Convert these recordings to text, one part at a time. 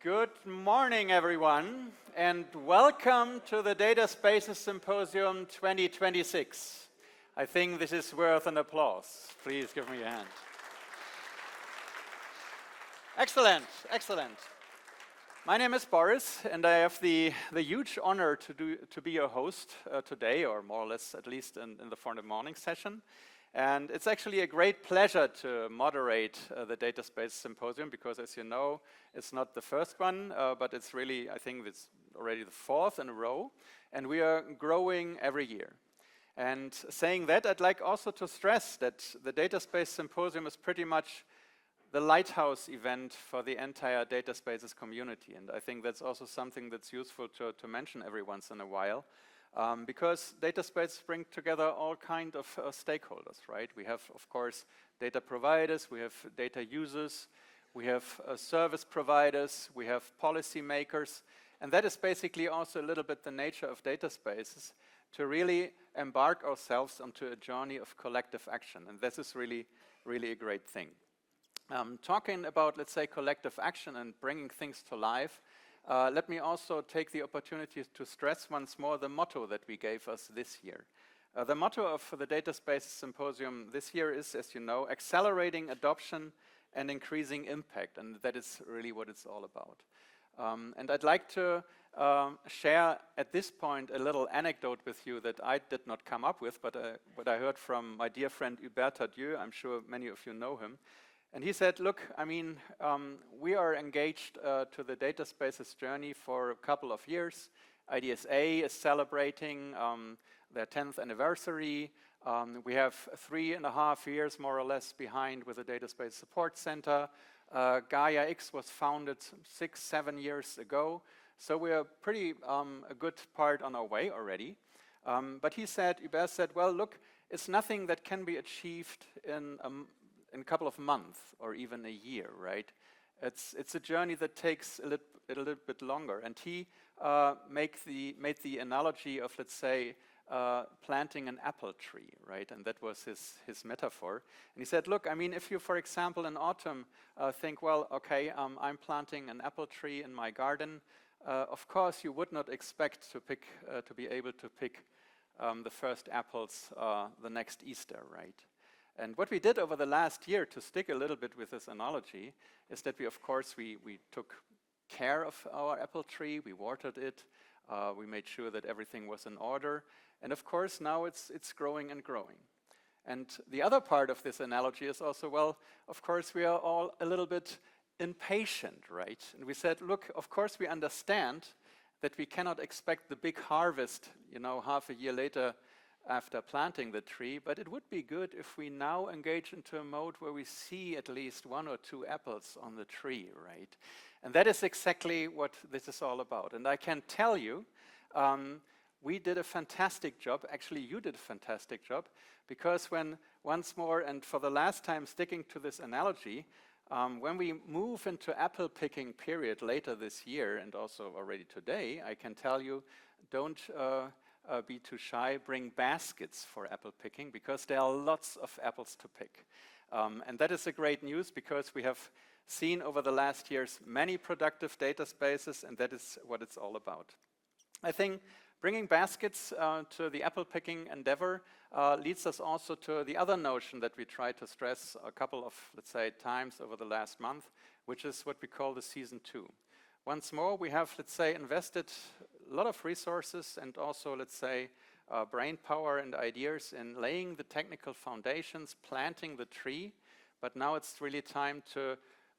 Good morning, everyone, and welcome to the Data Spaces Symposium 2026. I think this is worth an applause. Please give me a hand. Excellent, excellent. My name is Boris, and I have the huge honor to be your host today, or more or less at least in the morning session. And it's actually a great pleasure to moderate the Data Space Symposium because, as you know, it's not the first one, but it's really, I think it's already the fourth in a row, and we are growing every year. And saying that, I'd like also to stress that the Data Space Symposium is pretty much the lighthouse event for the entire data spaces community. And I think that's also something that's useful to mention every once in a while. Because data spaces bring together all kinds of stakeholders, right? We have, of course, data providers, we have data users, we have service providers, we have policymakers, and that is basically also a little bit the nature of data spaces, to really embark ourselves onto a journey of collective action, and this is really, really a great thing. Talking about, let's say, collective action and bringing things to life, let me also take the opportunity to stress once more the motto that we gave us this year. The motto of the Data Spaces Symposium this year is, as you know, accelerating adoption and increasing impact, and that is really what it's all about. And I'd like to share at this point a little anecdote with you that I did not come up with, but what I heard from my dear friend Hubert Tadieu. I'm sure many of you know him. And he said, look, I mean, we are engaged to the data spaces journey for a couple of years. IDSA is celebrating their 10th anniversary. We have 3.5 years, more or less, behind with the Data Space Support Center. Gaia X was founded 6-7 years ago. So we are pretty a good part on our way already. But Hubert said, well, look, it's nothing that can be achieved in a couple of months or even a year, right? It's a journey that takes a little bit longer. And he made the analogy of, let's say, planting an apple tree, right? And that was his metaphor. And he said, look, I mean, if you, for example, in autumn think, well, okay, I'm planting an apple tree in my garden, of course you would not expect to be able to pick the first apples the next Easter, right? And what we did over the last year, to stick a little bit with this analogy, is that we took care of our apple tree, we watered it, we made sure that everything was in order, and of course now it's growing and growing. And the other part of this analogy is also, well, of course we are all a little bit impatient, right? And we said, look, of course we understand that we cannot expect the big harvest, half a year later after planting the tree, but it would be good if we now engage into a mode where we see at least 1 or 2 apples on the tree, right? And that is exactly what this is all about. And I can tell you, we did a fantastic job. Actually, you did a fantastic job, because when once more, and for the last time sticking to this analogy, when we move into apple picking period later this year, and also already today, I can tell you, don't be too shy, bring baskets for apple picking, because there are lots of apples to pick. And that is a great news, because we have seen over the last years many productive data spaces, and that is what it's all about. I think bringing baskets to the apple picking endeavor leads us also to the other notion that we try to stress a couple of, let's say, times over the last month, which is what we call the season 2. Once more, we have, let's say, invested a lot of resources and also, let's say, brain power and ideas in laying the technical foundations, planting the tree, but now it's really time to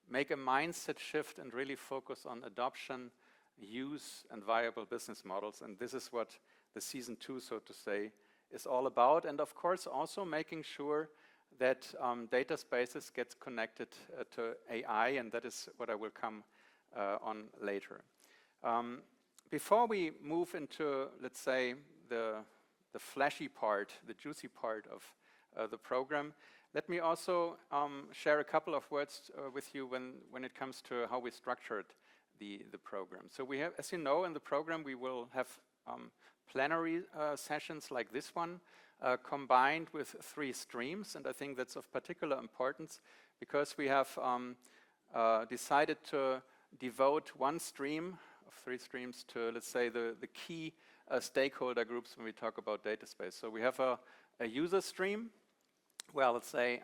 make a mindset shift and really focus on adoption, use, and viable business models. And this is what the season 2, so to say, is all about. And of course, also making sure that data spaces gets connected to AI, and that is what I will come on later. Before we move into, let's say, the flashy part, the juicy part of the program, let me also share a couple of words with you when it comes to how we structured the program. So we have, as you know, in the program we will have plenary sessions like this one, combined with 3 streams, and I think that's of particular importance because we have decided to devote one stream of 3 streams to, let's say, the key stakeholder groups when we talk about data space. So we have a user stream where, let's say,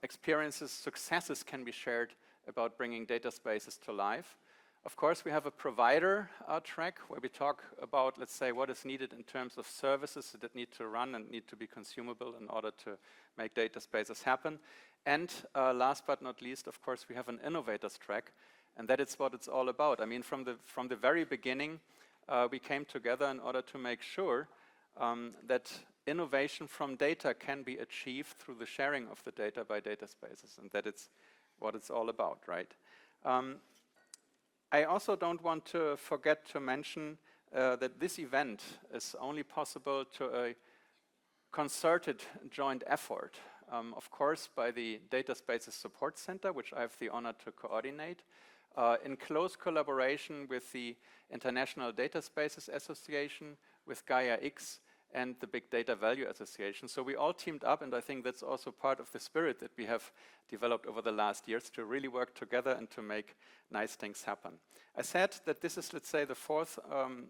experiences, successes can be shared about bringing data spaces to life. Of course, we have a provider track where we talk about, let's say, what is needed in terms of services that need to run and need to be consumable in order to make data spaces happen. And last but not least, of course, we have an innovators track, and that is what it's all about. I mean, from the very beginning, we came together in order to make sure that innovation from data can be achieved through the sharing of the data by data spaces, and that it's what it's all about, right? I also don't want to forget to mention that this event is only possible to a concerted joint effort, of course, by the Data Spaces Support Center, which I have the honor to coordinate, in close collaboration with the International Data Spaces Association, with Gaia-X, and the Big Data Value Association. So we all teamed up, and I think that's also part of the spirit that we have developed over the last years to really work together and to make nice things happen. I said that this is, let's say, the 4th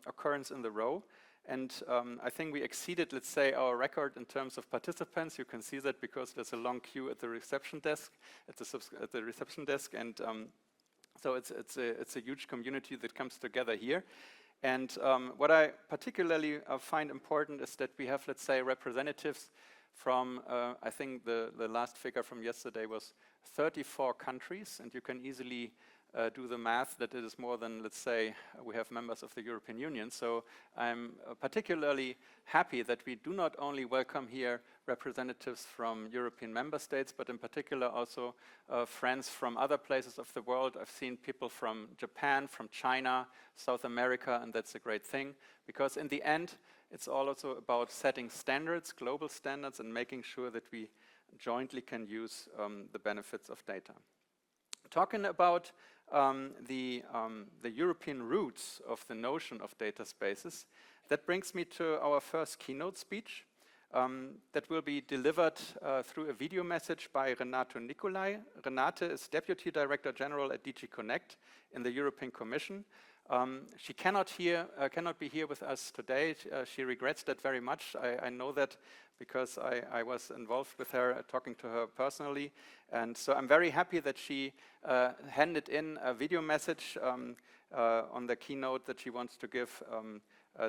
occurrence in the row, and I think we exceeded, let's say, our record in terms of participants. You can see that because there's a long queue at the reception desk, and so it's a huge community that comes together here. And what I particularly find important is that we have, let's say, representatives from, I think the last figure from yesterday was 34 countries, and you can easily do the math that it is more than, let's say, we have members of the European Union. So I'm particularly happy that we do not only welcome here representatives from European member states, but in particular also friends from other places of the world. I've seen people from Japan, from China, South America, and that's a great thing, because in the end, it's also about setting standards, global standards, and making sure that we jointly can use the benefits of data. Talking about the European roots of the notion of data spaces, that brings me to our first keynote speech that will be delivered through a video message by Renato Nicolai. Renate is Deputy Director General at DG Connect in the European Commission. She cannot be here with us today. She regrets that very much. I know that because I was involved with her, talking to her personally. And so I'm very happy that she handed in a video message on the keynote that she wants to give,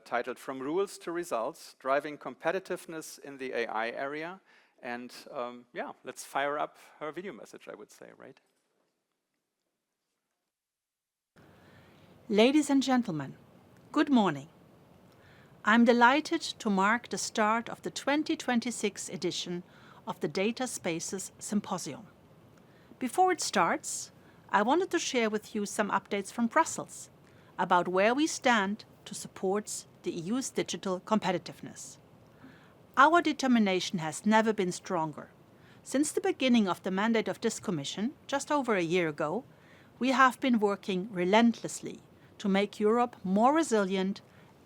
titled From Rules to Results, Driving Competitiveness in the AI Area. And yeah, let's fire up her video message, I would say, right? Ladies and gentlemen, good morning. I'm delighted to mark the start of the 2026 edition of the Data Spaces Symposium. Before it starts, I wanted to share with you some updates from Brussels about where we stand to support the EU's digital competitiveness. Our determination has never been stronger. Since the beginning of the mandate of this Commission, just over a year ago, we have been working relentlessly to make Europe more resilient,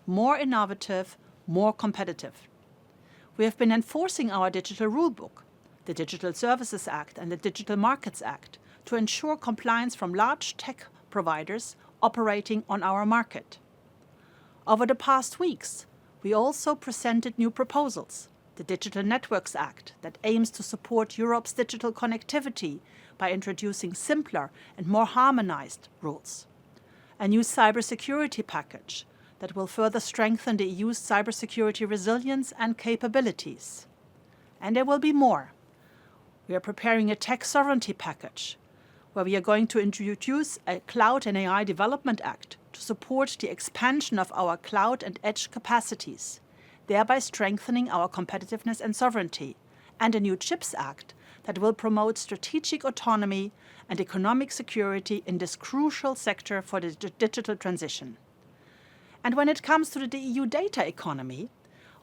more innovative, more competitive. We have been enforcing our digital rulebook, the Digital Services Act and the Digital Markets Act, to ensure compliance from large tech providers operating on our market. Over the past weeks, we also presented new proposals, the Digital Networks Act, that aims to support Europe's digital connectivity by introducing simpler and more harmonized rules. A new cybersecurity package that will further strengthen the EU's cybersecurity resilience and capabilities. And there will be more. We are preparing a tech sovereignty package where we are going to introduce a Cloud and AI Development Act to support the expansion of our cloud and edge capacities, thereby strengthening our competitiveness and sovereignty, and a new Chips Act that will promote strategic autonomy and economic security in this crucial sector for the digital transition. And when it comes to the EU data economy,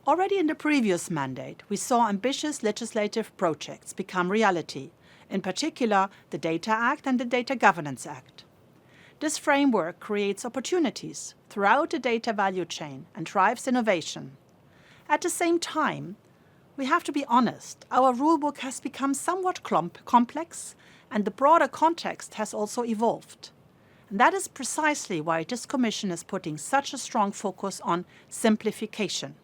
already in the previous mandate, we saw ambitious legislative projects become reality, in particular the Data Act and the Data Governance Act. This framework creates opportunities throughout the data value chain and drives innovation. At the same time, we have to be honest, our rulebook has become somewhat complex and the broader context has also evolved. And that is precisely why this Commission is putting such a strong focus on simplification.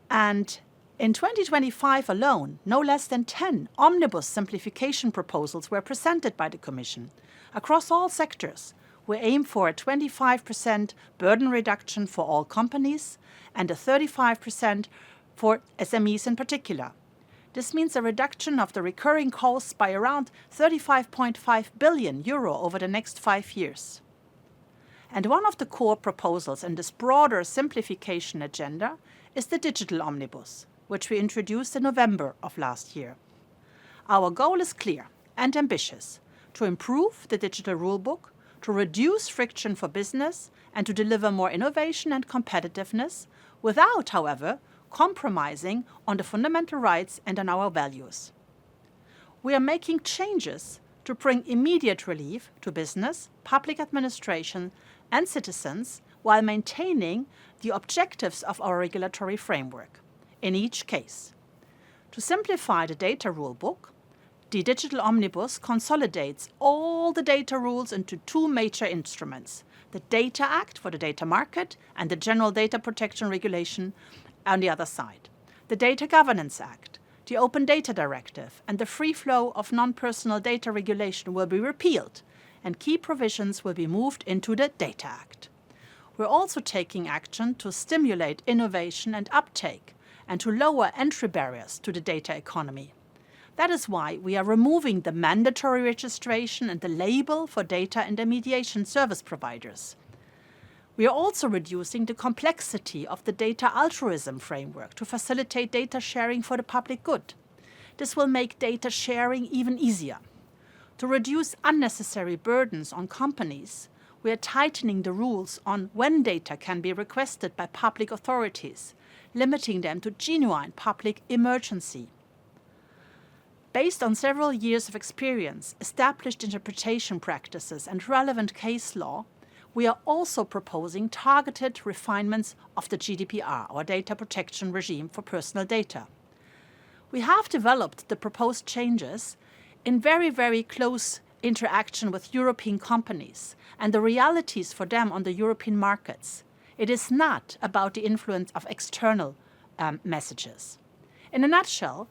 And in 2025 alone, no less than 10 omnibus simplification proposals were presented by the Commission. Across all sectors, we aim for a 25% burden reduction for all companies and a 35% for SMEs in particular. This means a reduction of the recurring costs by around 35.5 billion euro over the next 5 years. And one of the core proposals in this broader simplification agenda is the Digital Omnibus, which we introduced in November of last year. Our goal is clear and ambitious: to improve the digital rulebook, to reduce friction for business, and to deliver more innovation and competitiveness without, however, compromising on the fundamental rights and on our values. We are making changes to bring immediate relief to business, public administration, and citizens while maintaining the objectives of our regulatory framework. In each case, to simplify the data rulebook, the Digital Omnibus consolidates all the data rules into 2 major instruments: the Data Act for the data market and the General Data Protection Regulation on the other side. The Data Governance Act, the Open Data Directive, and the Free Flow of Non-Personal Data Regulation will be repealed, and key provisions will be moved into the Data Act. We're also taking action to stimulate innovation and uptake, and to lower entry barriers to the data economy. That is why we are removing the mandatory registration and the label for data intermediation service providers. We are also reducing the complexity of the data altruism framework to facilitate data sharing for the public good. This will make data sharing even easier. To reduce unnecessary burdens on companies, we are tightening the rules on when data can be requested by public authorities, limiting them to genuine public emergency. Based on several years of experience, established interpretation practices, and relevant case law, we are also proposing targeted refinements of the GDPR, our data protection regime for personal data. We have developed the proposed changes in very, very close interaction with European companies and the realities for them on the European markets. It is not about the influence of external messages. In a nutshell,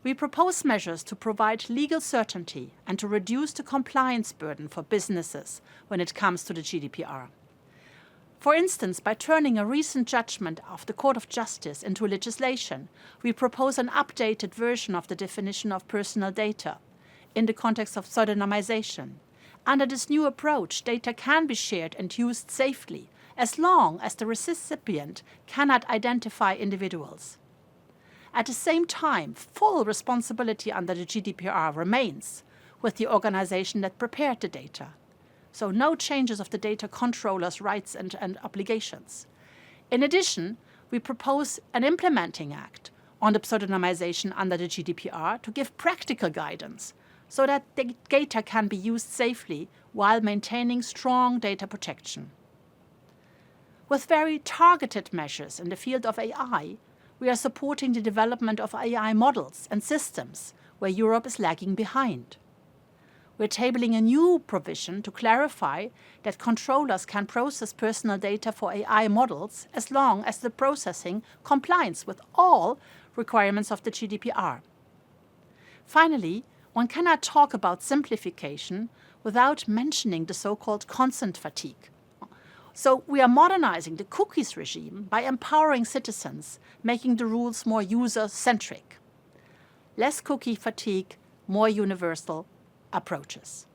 we propose measures to provide legal certainty and to reduce the compliance burden for businesses when it comes to the GDPR. For instance, by turning a recent judgment of the Court of Justice into legislation, we propose an updated version of the definition of personal data in the context of pseudonymization. Under this new approach, data can be shared and used safely as long as the recipient cannot identify individuals. At the same time, full responsibility under the GDPR remains with the organization that prepared the data. So no changes of the data controller's rights and obligations. In addition, we propose an implementing act on the pseudonymization under the GDPR to give practical guidance so that the data can be used safely while maintaining strong data protection. With very targeted measures in the field of AI, we are supporting the development of AI models and systems where Europe is lagging behind. We're tabling a new provision to clarify that controllers can process personal data for AI models as long as the processing complies with all requirements of the GDPR. Finally, one cannot talk about simplification without mentioning the so-called consent fatigue. So we are modernizing the cookies regime by empowering citizens, making the rules more user-centric. Less cookie fatigue, more universal approaches.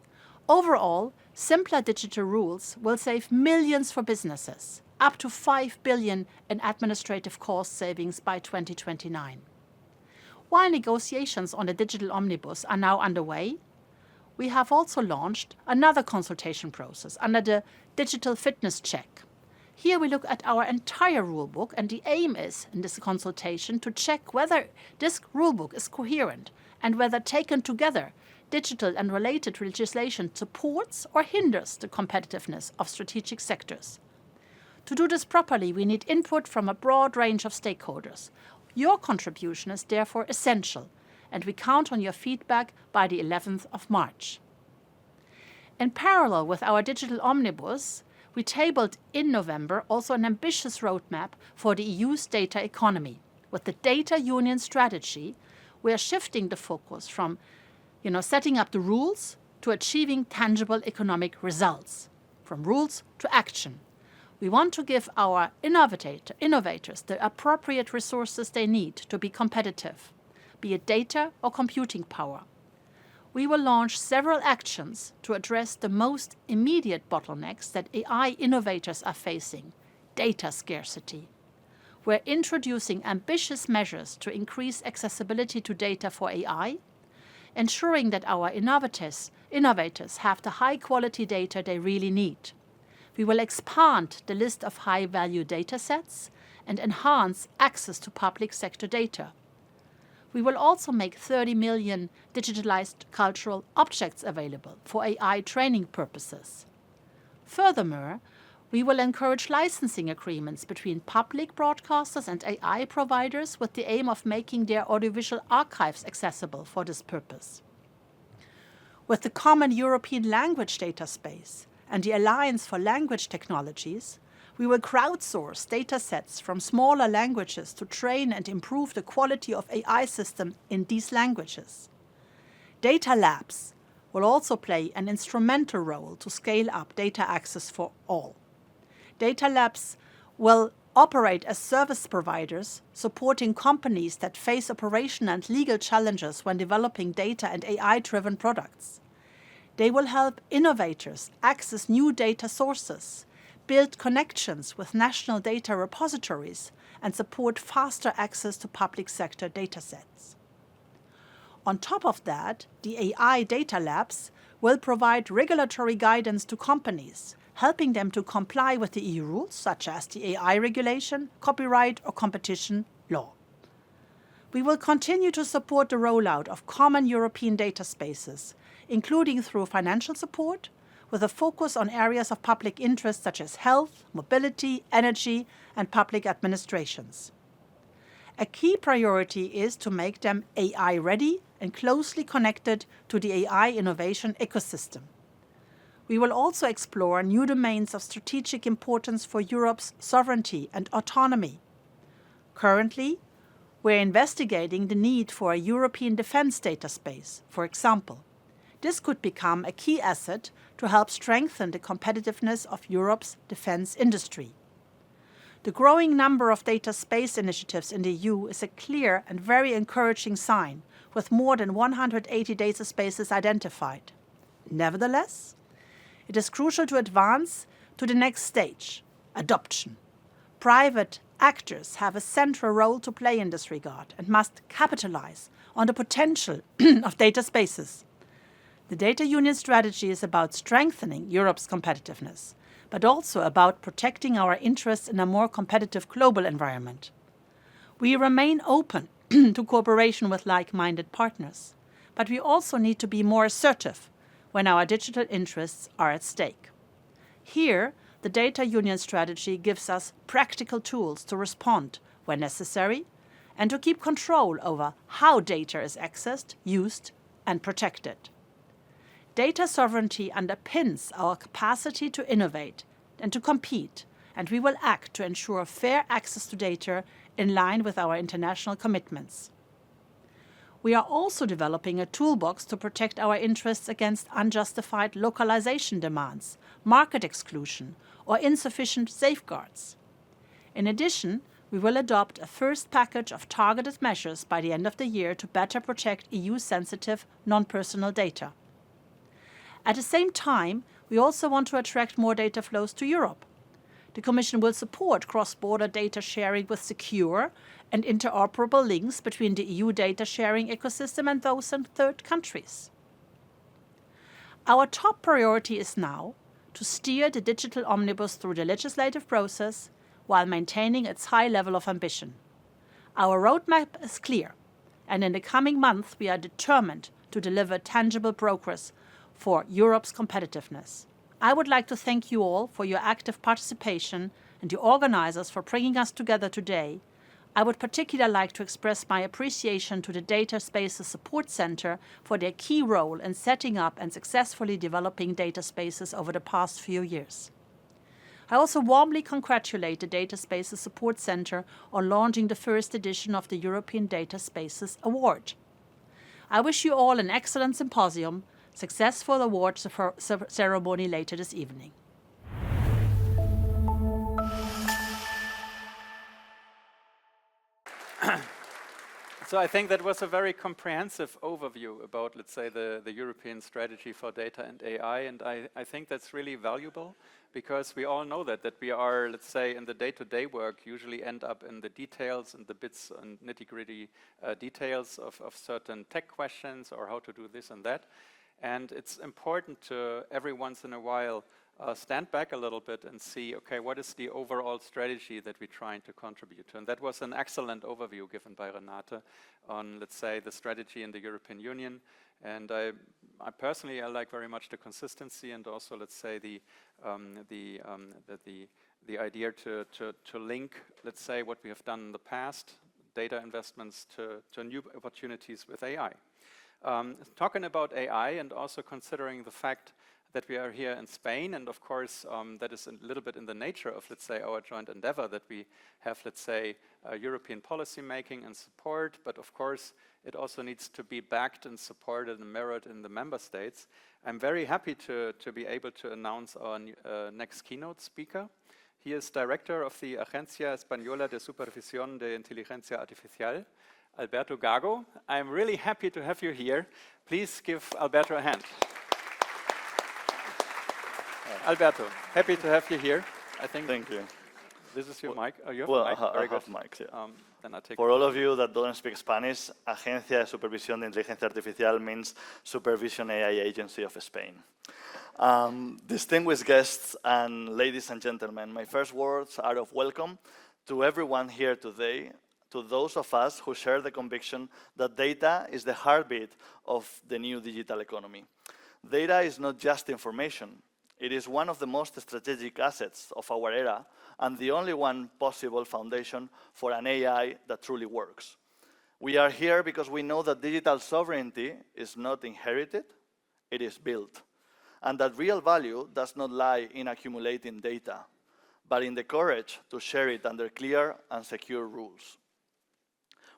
Overall, simpler digital rules will save millions for businesses, up to 5 billion in administrative cost savings by 2029. While negotiations on the Digital Omnibus are now underway, we have also launched another consultation process under the Digital Fitness Check. Here we look at our entire rulebook, and the aim is, in this consultation, to check whether this rulebook is coherent and whether taken together, digital and related legislation supports or hinders the competitiveness of strategic sectors. To do this properly, we need input from a broad range of stakeholders. Your contribution is therefore essential, and we count on your feedback by the 11th of March. In parallel with our Digital Omnibus, we tabled in November also an ambitious roadmap for the EU's data economy. With the Data Union strategy, we are shifting the focus from setting up the rules to achieving tangible economic results, from rules to action. We want to give our innovators the appropriate resources they need to be competitive, be it data or computing power. We will launch several actions to address the most immediate bottlenecks that AI innovators are facing: data scarcity. We're introducing ambitious measures to increase accessibility to data for AI, ensuring that our innovators have the high-quality data they really need. We will expand the list of high-value data sets and enhance access to public sector data. We will also make 30 million digitalized cultural objects available for AI training purposes. Furthermore, we will encourage licensing agreements between public broadcasters and AI providers with the aim of making their audiovisual archives accessible for this purpose. With the Common European Language Data Space and the Alliance for Language Technologies, we will crowdsource datasets from smaller languages to train and improve the quality of AI systems in these languages. Data labs will also play an instrumental role to scale up data access for all. Data labs will operate as service providers, supporting companies that face operational and legal challenges when developing data and AI-driven products. They will help innovators access new data sources, build connections with national data repositories, and support faster access to public sector datasets. On top of that, the AI data labs will provide regulatory guidance to companies, helping them to comply with the EU rules such as the AI regulation, copyright, or competition law. We will continue to support the rollout of common European data spaces, including through financial support, with a focus on areas of public interest such as health, mobility, energy, and public administrations. A key priority is to make them AI-ready and closely connected to the AI innovation ecosystem. We will also explore new domains of strategic importance for Europe's sovereignty and autonomy. Currently, we're investigating the need for a European defense data space, for example. This could become a key asset to help strengthen the competitiveness of Europe's defense industry. The growing number of data space initiatives in the EU is a clear and very encouraging sign, with more than 180 data spaces identified. Nevertheless, it is crucial to advance to the next stage: adoption. Private actors have a central role to play in this regard and must capitalize on the potential of data spaces. The Data Union strategy is about strengthening Europe's competitiveness, but also about protecting our interests in a more competitive global environment. We remain open to cooperation with like-minded partners, but we also need to be more assertive when our digital interests are at stake. Here, the Data Union strategy gives us practical tools to respond when necessary and to keep control over how data is accessed, used, and protected. Data sovereignty underpins our capacity to innovate and to compete, and we will act to ensure fair access to data in line with our international commitments. We are also developing a toolbox to protect our interests against unjustified localization demands, market exclusion, or insufficient safeguards. In addition, we will adopt a first package of targeted measures by the end of the year to better protect EU-sensitive non-personal data. At the same time, we also want to attract more data flows to Europe. The Commission will support cross-border data sharing with secure and interoperable links between the EU data sharing ecosystem and those in third countries. Our top priority is now to steer the Digital Omnibus through the legislative process while maintaining its high level of ambition. Our roadmap is clear, and in the coming months we are determined to deliver tangible progress for Europe's competitiveness. I would like to thank you all for your active participation and the organizers for bringing us together today. I would particularly like to express my appreciation to the Data Spaces Support Center for their key role in setting up and successfully developing data spaces over the past few years. I also warmly congratulate the Data Spaces Support Center on launching the first edition of the European Data Spaces Award. I wish you all an excellent symposium, successful awards ceremony later this evening. So I think that was a very comprehensive overview about, let's say, the European strategy for data and AI, and I think that's really valuable because we all know that we are, let's say, in the day-to-day work usually end up in the details and the bits and nitty-gritty details of certain tech questions or how to do this and that. And it's important to every once in a while stand back a little bit and see, okay, what is the overall strategy that we're trying to contribute to? And that was an excellent overview given by Renate on, let's say, the strategy in the European Union. And I personally, I like very much the consistency and also, let's say, the idea to link, let's say, what we have done in the past, data investments, to new opportunities with AI. Talking about AI and also considering the fact that we are here in Spain, and of course that is a little bit in the nature of, let's say, our joint endeavor that we have, let's say, European policy making and support, but of course it also needs to be backed and supported and mirrored in the member states. I'm very happy to be able to announce our next keynote speaker. He is director of the Agencia Española de Supervisión de Inteligencia Artificial, Alberto Gago. I'm really happy to have you here. Please give Alberto a hand. Alberto, happy to have you here. I think. Thank you. This is your mic. Oh, you have well, a mic? I have mics, yeah. Then I take For all of you that don't speak Spanish, Agencia de Supervisión de Inteligencia Artificial means Supervision AI Agency of Spain. Distinguished guests and ladies and gentlemen, my first words are of welcome to everyone here today, to those of us who share the conviction that data is the heartbeat of the new digital economy. Data is not just information. It is one of the most strategic assets of our era and the only one possible foundation for an AI that truly works. We are here because we know that digital sovereignty is not inherited, it is built, and that real value does not lie in accumulating data, but in the courage to share it under clear and secure rules.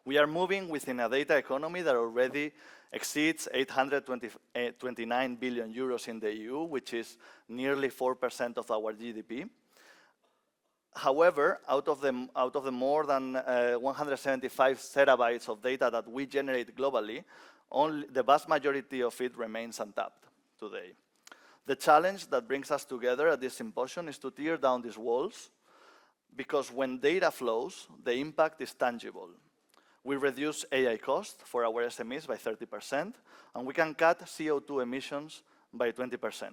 We are moving within a data economy that already exceeds 829 billion euros in the EU, which is nearly 4% of our GDP. However, out of the more than 175 terabytes of data that we generate globally, only the vast majority of it remains untapped today. The challenge that brings us together at this symposium is to tear down these walls, because when data flows, the impact is tangible. We reduce AI cost for our SMEs by 30%, and we can cut CO2 emissions by 20%.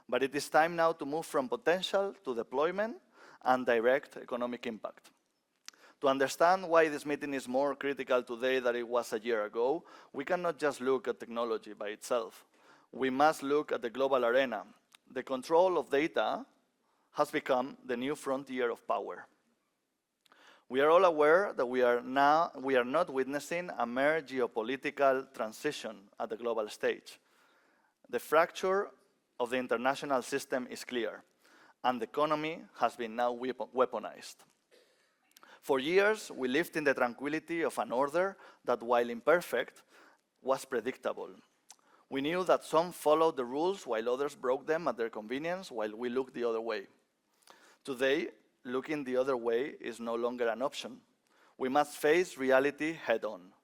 But it is time now to move from potential to deployment and direct economic impact. To understand why this meeting is more critical today than it was a year ago, we cannot just look at technology by itself. We must look at the global arena. The control of data has become the new frontier of power. We are all aware that we are not witnessing a mere geopolitical transition at the global stage. The fracture of the international system is clear, and the economy has been now weaponized. For years, we lived in the tranquility of an order that, while imperfect, was predictable. We knew that some followed the rules while others broke them at their convenience, while we looked the other way. Today, looking the other way is no longer an option. We must face reality head-on.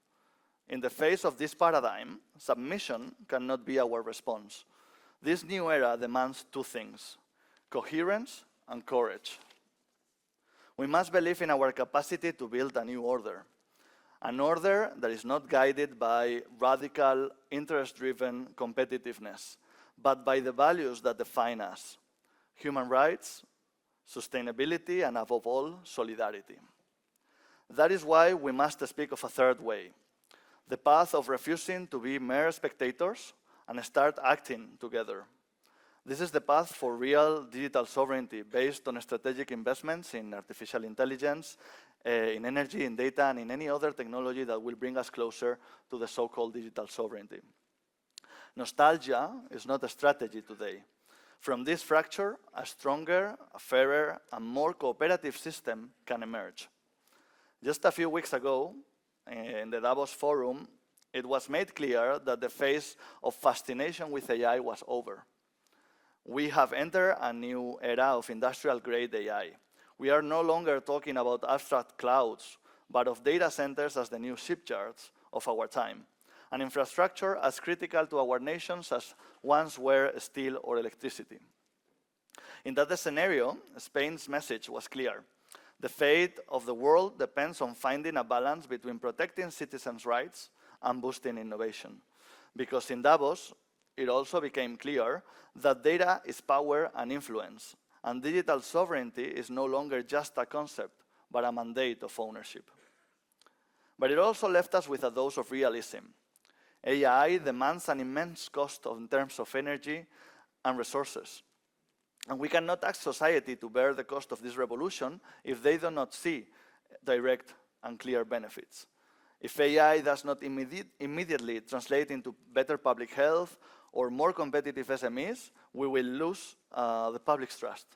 In the face of this paradigm, submission cannot be our response. This new era demands two things: coherence and courage. We must believe in our capacity to build a new order, an order that is not guided by radical, interest-driven competitiveness, but by the values that define us: human rights, sustainability, and above all, solidarity. That is why we must speak of a third way, the path of refusing to be mere spectators and start acting together. This is the path for real digital sovereignty based on strategic investments in artificial intelligence, in energy, in data, and in any other technology that will bring us closer to the so-called digital sovereignty. Nostalgia is not a strategy today. From this fracture, a stronger, a fairer, and more cooperative system can emerge. Just a few weeks ago, in the Davos Forum, it was made clear that the phase of fascination with AI was over. We have entered a new era of industrial-grade AI. We are no longer talking about abstract clouds, but of data centers as the new shipyards of our time, and infrastructure as critical to our nations as once were steel or electricity. In that scenario, Spain's message was clear. The fate of the world depends on finding a balance between protecting citizens' rights and boosting innovation. Because in Davos, it also became clear that data is power and influence, and digital sovereignty is no longer just a concept, but a mandate of ownership. But it also left us with a dose of realism. AI demands an immense cost in terms of energy and resources. And we cannot ask society to bear the cost of this revolution if they do not see direct and clear benefits. If AI does not immediately translate into better public health or more competitive SMEs, we will lose the public's trust.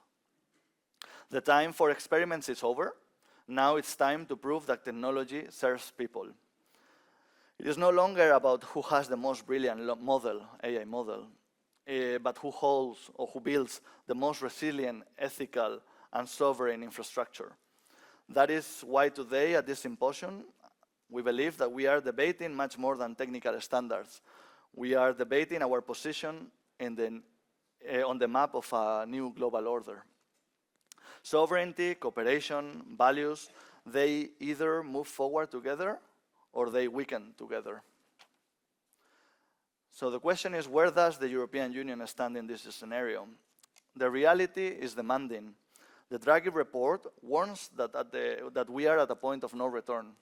The time for experiments is over. Now it's time to prove that technology serves people. It is no longer about who has the most brilliant model, AI model, but who holds or who builds the most resilient, ethical, and sovereign infrastructure. That is why today at this symposium, we believe that we are debating much more than technical standards. We are debating our position on the map of a new global order. Sovereignty, cooperation, values, they either move forward together or they weaken together. So the question is, where does the European Union stand in this scenario? The reality is demanding. The Draghi report warns that we are at a point of no return.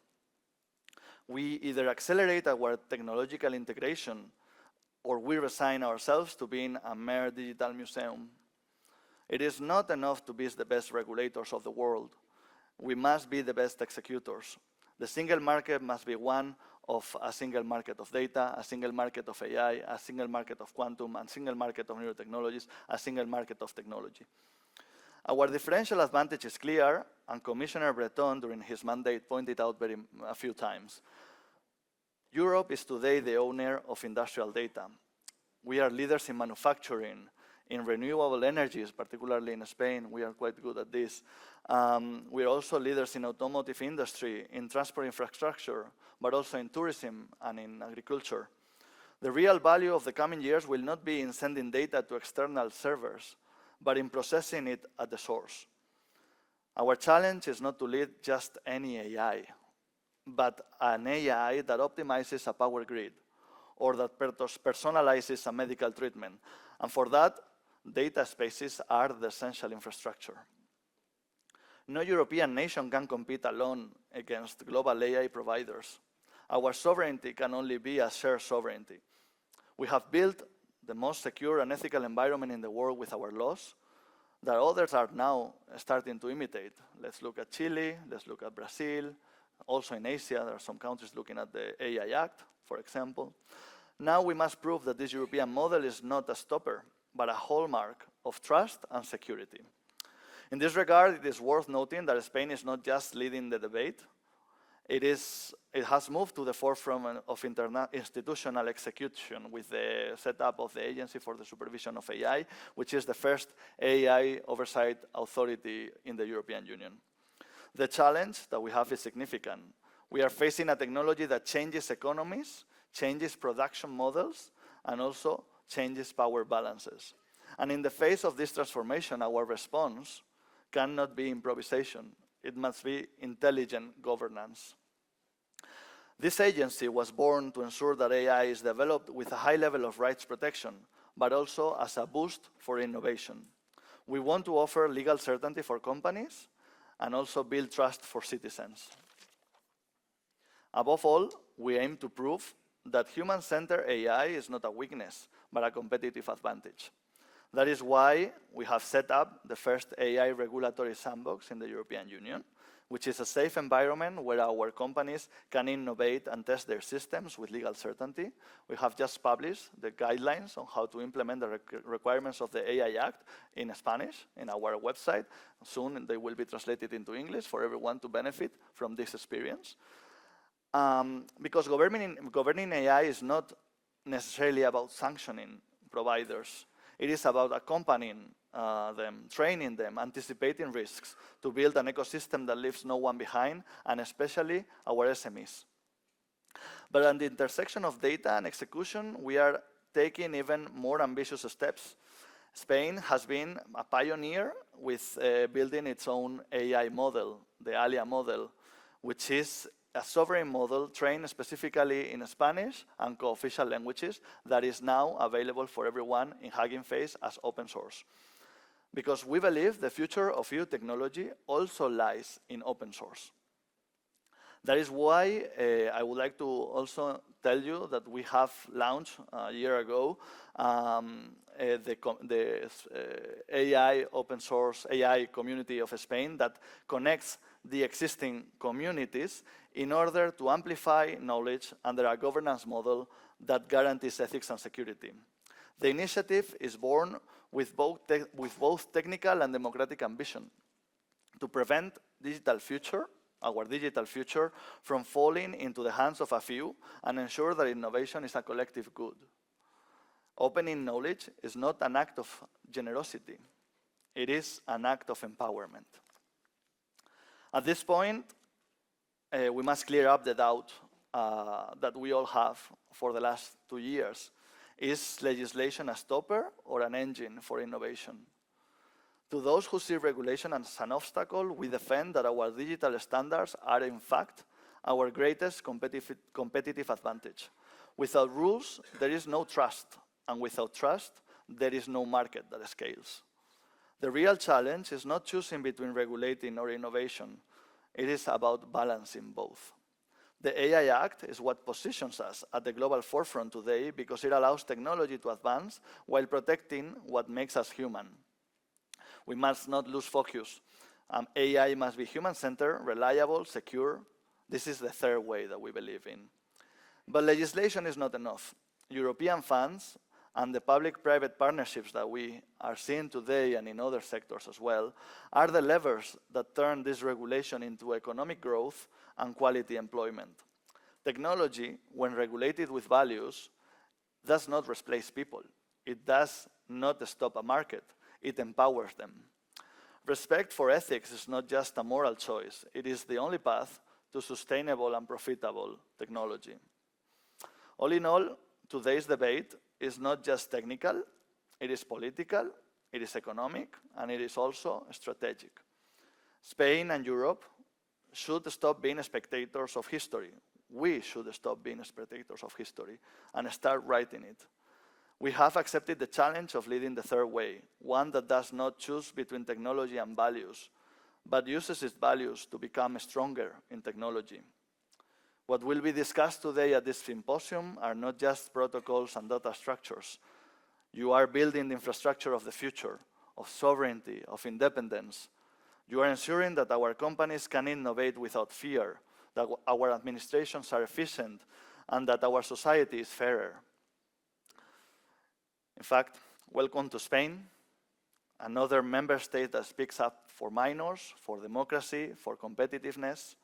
We either accelerate our technological integration or we resign ourselves to being a mere digital museum. It is not enough to be the best regulators of the world. We must be the best executors. The single market must be one of a single market of data, a single market of AI, a single market of quantum, a single market of neurotechnologies, a single market of technology. Our differential advantage is clear, and Commissioner Breton, during his mandate, pointed out a few times. Europe is today the owner of industrial data. We are leaders in manufacturing, in renewable energies, particularly in Spain. We are quite good at this. We are also leaders in automotive industry, in transport infrastructure, but also in tourism and in agriculture. The real value of the coming years will not be in sending data to external servers, but in processing it at the source. Our challenge is not to lead just any AI, but an AI that optimizes a power grid or that personalizes a medical treatment. And for that, data spaces are the essential infrastructure. No European nation can compete alone against global AI providers. Our sovereignty can only be a shared sovereignty. We have built the most secure and ethical environment in the world with our laws that others are now starting to imitate. Let's look at Chile, let's look at Brazil. Also in Asia, there are some countries looking at the AI Act, for example. Now we must prove that this European model is not a stopper, but a hallmark of trust and security. In this regard, it is worth noting that Spain is not just leading the debate. It has moved to the forefront of institutional execution with the setup of the Agency for the Supervision of AI, which is the first AI oversight authority in the European Union. The challenge that we have is significant. We are facing a technology that changes economies, changes production models, and also changes power balances. And in the face of this transformation, our response cannot be improvisation. It must be intelligent governance. This agency was born to ensure that AI is developed with a high level of rights protection, but also as a boost for innovation. We want to offer legal certainty for companies and also build trust for citizens. Above all, we aim to prove that human-centered AI is not a weakness, but a competitive advantage. That is why we have set up the first AI regulatory sandbox in the European Union, which is a safe environment where our companies can innovate and test their systems with legal certainty. We have just published the guidelines on how to implement the requirements of the AI Act in Spanish in our website. Soon they will be translated into English for everyone to benefit from this experience. Because governing AI is not necessarily about sanctioning providers. It is about accompanying them, training them, anticipating risks to build an ecosystem that leaves no one behind, and especially our SMEs. But at the intersection of data and execution, we are taking even more ambitious steps. Spain has been a pioneer with building its own AI model, the ALIA model, which is a sovereign model trained specifically in Spanish and co-official languages that is now available for everyone in Hugging Face as open source. Because we believe the future of EU technology also lies in open source. That is why I would like to also tell you that we have launched a year ago the AI open source AI community of Spain that connects the existing communities in order to amplify knowledge under a governance model that guarantees ethics and security. The initiative is born with both technical and democratic ambition to prevent our digital future, from falling into the hands of a few and ensure that innovation is a collective good. Opening knowledge is not an act of generosity. It is an act of empowerment. At this point, we must clear up the doubt that we all have for the last 2 years. Is legislation a stopper or an engine for innovation? To those who see regulation as an obstacle, we defend that our digital standards are, in fact, our greatest competitive advantage. Without rules, there is no trust, and without trust, there is no market that scales. The real challenge is not choosing between regulating or innovation. It is about balancing both. The AI Act is what positions us at the global forefront today because it allows technology to advance while protecting what makes us human. We must not lose focus. AI must be human-centered, reliable, secure. This is the third way that we believe in. But legislation is not enough. European funds and the public-private partnerships that we are seeing today and in other sectors as well are the levers that turn this regulation into economic growth and quality employment. Technology, when regulated with values, does not replace people. It does not stop a market. It empowers them. Respect for ethics is not just a moral choice. It is the only path to sustainable and profitable technology. All in all, today's debate is not just technical, it is political, it is economic, and it is also strategic. Spain and Europe should stop being spectators of history. We should stop being spectators of history and start writing it. We have accepted the challenge of leading the third way, one that does not choose between technology and values, but uses its values to become stronger in technology. What will be discussed today at this symposium are not just protocols and data structures. You are building the infrastructure of the future, of sovereignty, of independence. You are ensuring that our companies can innovate without fear, that our administrations are efficient, and that our society is fairer. In fact, welcome to Spain, another member state that speaks up for minors, for democracy, for competitiveness.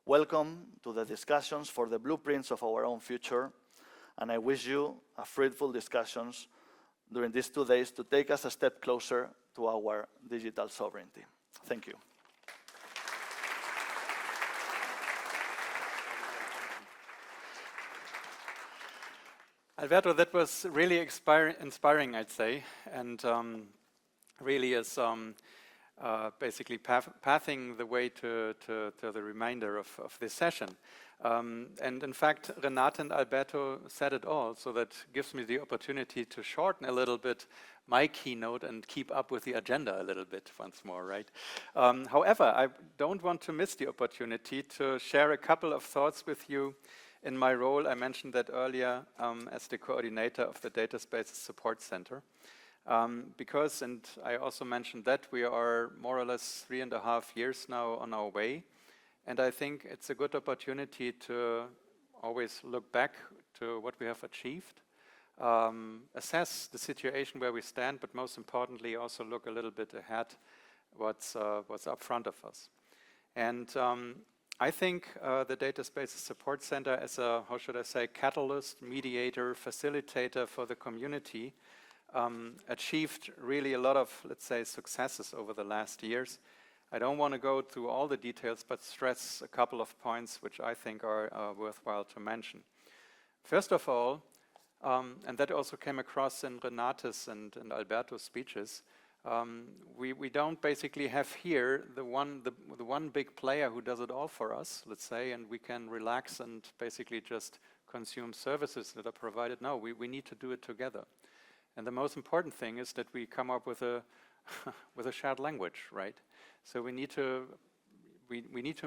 Welcome to the discussions for the blueprints of our own future, and I wish you a fruitful discussions during these 2 days to take us a step closer to our digital sovereignty. Thank you. Alberto, that was really inspiring, I'd say, and really is basically pathing the way to the remainder of this session. And in fact, Renate and Alberto said it all, so that gives me the opportunity to shorten a little bit my keynote and keep up with the agenda a little bit once more, right? However, I don't want to miss the opportunity to share a couple of thoughts with you in my role. I mentioned that earlier as the coordinator of the Data Spaces Support Center. Because, and I also mentioned that, we are more or less 3.5 years now on our way. And I think it's a good opportunity to always look back to what we have achieved, assess the situation where we stand, but most importantly also look a little bit ahead what's up front of us. And I think the Data Spaces Support Center as a, how should I say, catalyst, mediator, facilitator for the community achieved really a lot of, let's say, successes over the last years. I don't want to go through all the details, but stress a couple of points which I think are worthwhile to mention. First of all, and that also came across in Renate's and Alberto's speeches, we don't basically have here the one big player who does it all for us, let's say, and we can relax and basically just consume services that are provided. No, we need to do it together. And the most important thing is that we come up with a with a shared language, right? So we need to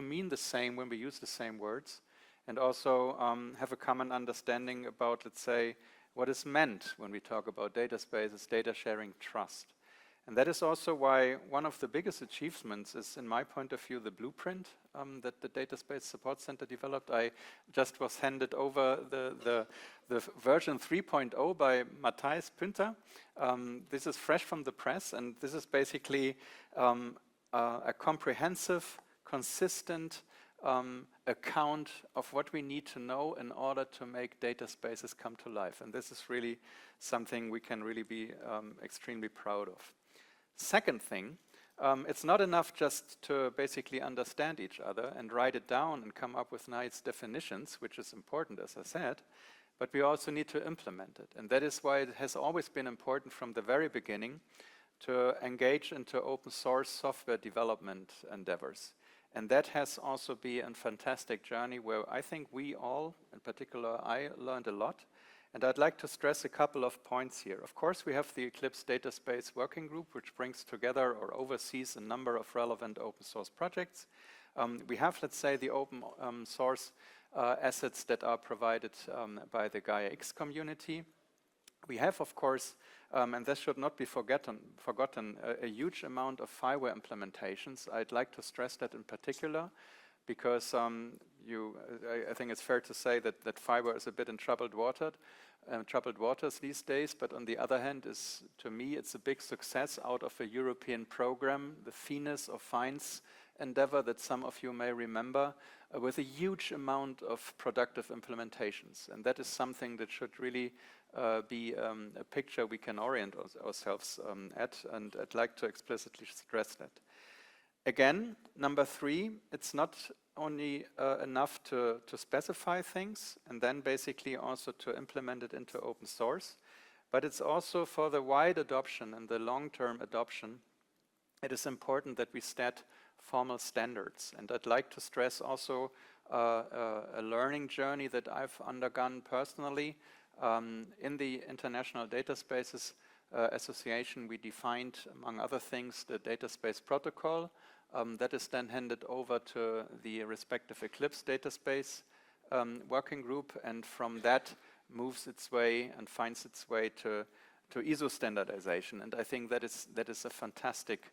mean the same when we use the same words, and also have a common understanding about, let's say, what is meant when we talk about data spaces, data sharing, trust. And that is also why one of the biggest achievements is, in my point of view, the blueprint that the Data Space Support Center developed. I just was handed over the version 3.0 by Matthijs Punter. This is fresh from the press, and this is basically a comprehensive, consistent account of what we need to know in order to make data spaces come to life. And this is really something we can really be extremely proud of. Second thing, it's not enough just to basically understand each other and write it down and come up with nice definitions, which is important, as I said, but we also need to implement it. And that is why it has always been important from the very beginning to engage into open source software development endeavors. And that has also been a fantastic journey where I think we all, in particular I, learned a lot. And I'd like to stress a couple of points here. Of course, we have the Eclipse Data Space Working Group, which brings together or oversees a number of relevant open source projects. We have, let's say, the open source assets that are provided by the Gaia-X community. We have, of course, and this should not be forgotten, a huge amount of fireware implementations. I'd like to stress that in particular, because I think it's fair to say that fireware is a bit in troubled waters these days, but on the other hand, to me, it's a big success out of a European program, the FINES or FINES endeavor that some of you may remember, with a huge amount of productive implementations. And that is something that should really be a picture we can orient ourselves at, and I'd like to explicitly stress that. Again, number 3, it's not only enough to specify things and then basically also to implement it into open source, but it's also for the wide adoption and the long-term adoption, it is important that we set formal standards. And I'd like to stress also a learning journey that I've undergone personally. In the International Data Spaces Association, we defined, among other things, the Data Space Protocol. That is then handed over to the respective Eclipse Data Space Working Group, and from that moves its way and finds its way to ISO standardization. And I think that is a fantastic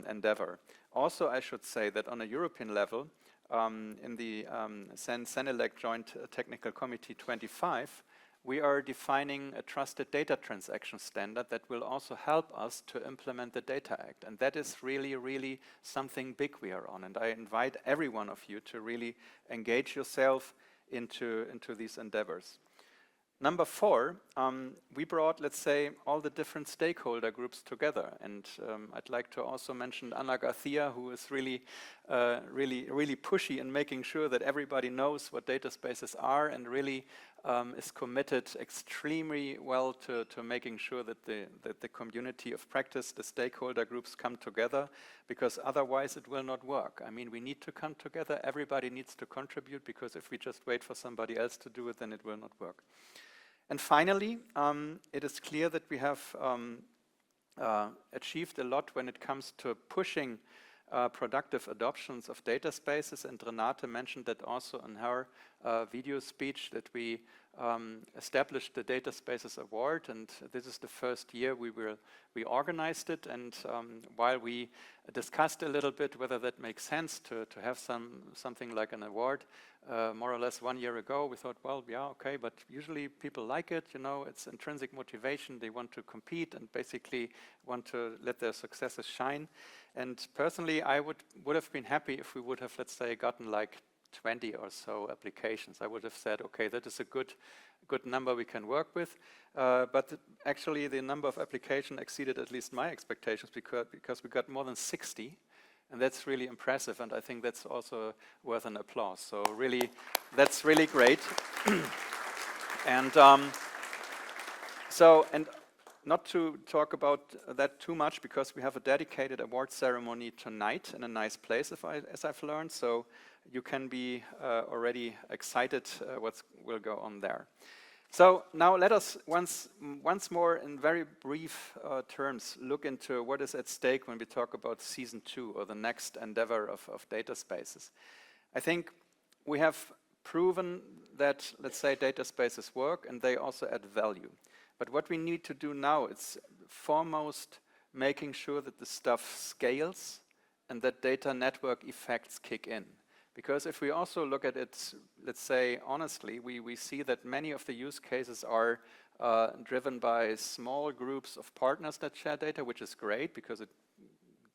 endeavor. Also, I should say that on a European level, in the CEN-CENELEC Joint Technical Committee 25, we are defining a trusted data transaction standard that will also help us to implement the Data Act. And that is really, really something big we are on. And I invite every one of you to really engage yourself into these endeavors. Number 4, we brought, let's say, all the different stakeholder groups together. And I'd like to also mention Ana Garcia, who is really pushy in making sure that everybody knows what data spaces are, and really is committed extremely well to making sure that the community of practice, the stakeholder groups, come together, because otherwise it will not work. I mean, we need to come together, everybody needs to contribute, because if we just wait for somebody else to do it, then it will not work. And finally, it is clear that we have achieved a lot when it comes to pushing productive adoptions of data spaces, and Renate mentioned that also in her video speech, that we established the Data Spaces Award, and this is the first year we organized it. And while we discussed a little bit whether that makes sense to have something like an award, more or less 1 year ago, we thought, well, yeah, okay, but usually people like it, you know, it's intrinsic motivation. They want to compete and basically want to let their successes shine. And personally, I would have been happy if we would have, let's say, gotten like 20 or so applications. I would have said, okay, that is a good number we can work with. But actually, the number of applications exceeded at least my expectations because we got more than 60. And that's really impressive, and I think that's also worth an applause. So really, that's really great. And and not to talk about that too much, because we have a dedicated award ceremony tonight in a nice place, as I've learned. So you can be already excited what will go on there. So now let us once more in very brief terms look into what is at stake when we talk about season 2, or the next endeavor of data spaces. I think we have proven that, let's say, data spaces work and they also add value. But what we need to do now is foremost making sure that the stuff scales and that data network effects kick in. Because if we also look at it, let's say, honestly, we see that many of the use cases are driven by small groups of partners that share data, which is great because it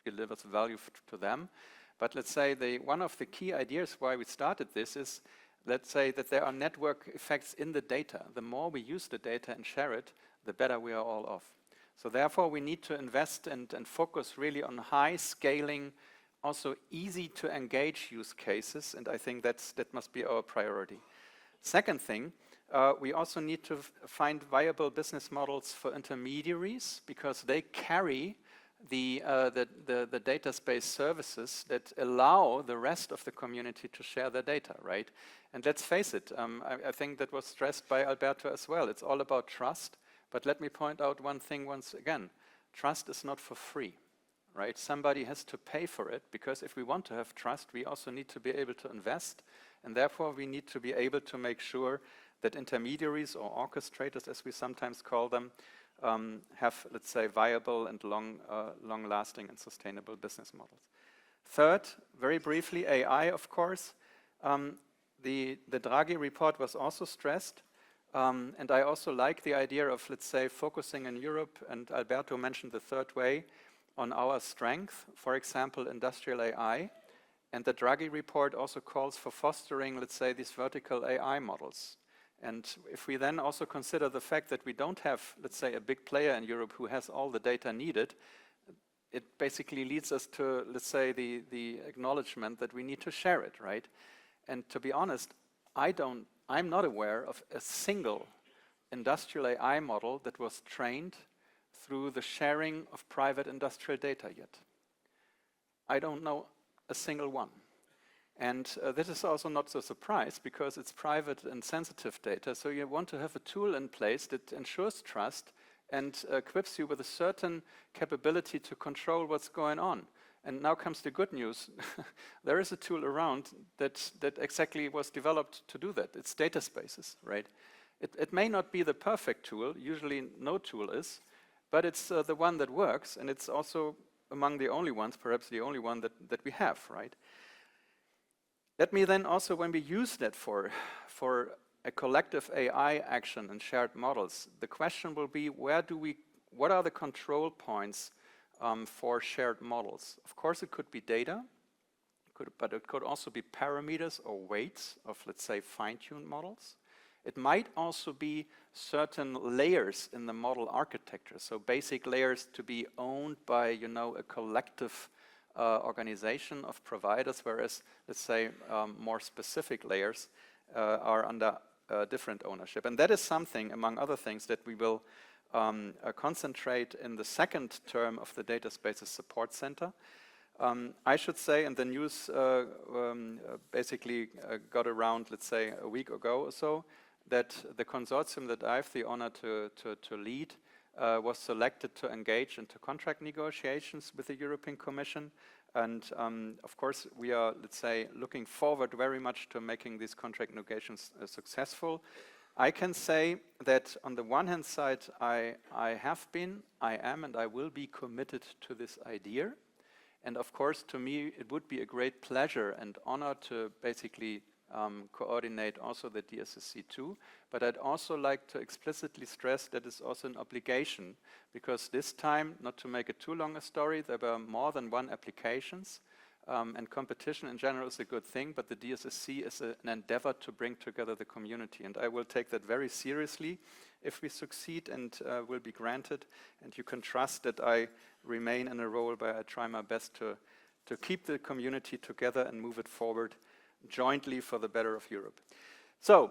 delivers value to them. But let's say one of the key ideas why we started this is, let's say that there are network effects in the data. The more we use the data and share it, the better we are all off. So therefore, we need to invest and focus really on high scaling, also easy to engage use cases, and I think that must be our priority. Second thing, we also need to find viable business models for intermediaries, because they carry the data space services that allow the rest of the community to share their data, right? And let's face it, I think that was stressed by Alberto as well. It's all about trust, but let me point out one thing once again. Trust is not for free. Right? Somebody has to pay for it, because if we want to have trust, we also need to be able to invest, and therefore we need to be able to make sure that intermediaries, or orchestrators as we sometimes call them, have, let's say, viable and long-lasting and sustainable business models. Third, very briefly, AI, of course. The Draghi report was also stressed, and I also like the idea of, let's say, focusing in Europe, and Alberto mentioned the third way, on our strength, for example, industrial AI. And the Draghi report also calls for fostering, let's say, these vertical AI models. And if we then also consider the fact that we don't have, let's say, a big player in Europe who has all the data needed, it basically leads us to, let's say, the acknowledgement that we need to share it, right? And to be honest, I'm not aware of a single industrial AI model that was trained through the sharing of private industrial data yet. I don't know a single one. And this is also not so surprise, because it's private and sensitive data, so you want to have a tool in place that ensures trust and equips you with a certain capability to control what's going on. And now comes the good news. There is a tool around that exactly was developed to do that. It's Data Spaces, right? It may not be the perfect tool, usually no tool is, but it's the one that works, and it's also among the only ones, perhaps the only one that we have, right? Let me then also, when we use that for a collective AI action and shared models, the question will be, what are the control points for shared models? Of course, it could be data, but it could also be parameters or weights of, let's say, fine-tuned models. It might also be certain layers in the model architecture, so basic layers to be owned by, a collective organization of providers, whereas, let's say, more specific layers are under different ownership. And that is something, among other things, that we will concentrate in the second term of the Data Spaces Support Center. I should say, and the news basically got around, let's say, a week ago or so, that the consortium that I have the honor to lead was selected to engage into contract negotiations with the European Commission. And of course, we are, let's say, looking forward very much to making these contract negotiations successful. I can say that on the one hand side, I have been, I am, and I will be committed to this idea. And of course, to me, it would be a great pleasure and honor to basically coordinate also the DSSC2. But I'd also like to explicitly stress that it's also an obligation, because this time, not to make it too long a story, there were more than one applications. And competition in general is a good thing, but the DSSC is an endeavor to bring together the community. And I will take that very seriously if we succeed and will be granted. And you can trust that I remain in a role where I try my best to keep the community together and move it forward jointly for the better of Europe. So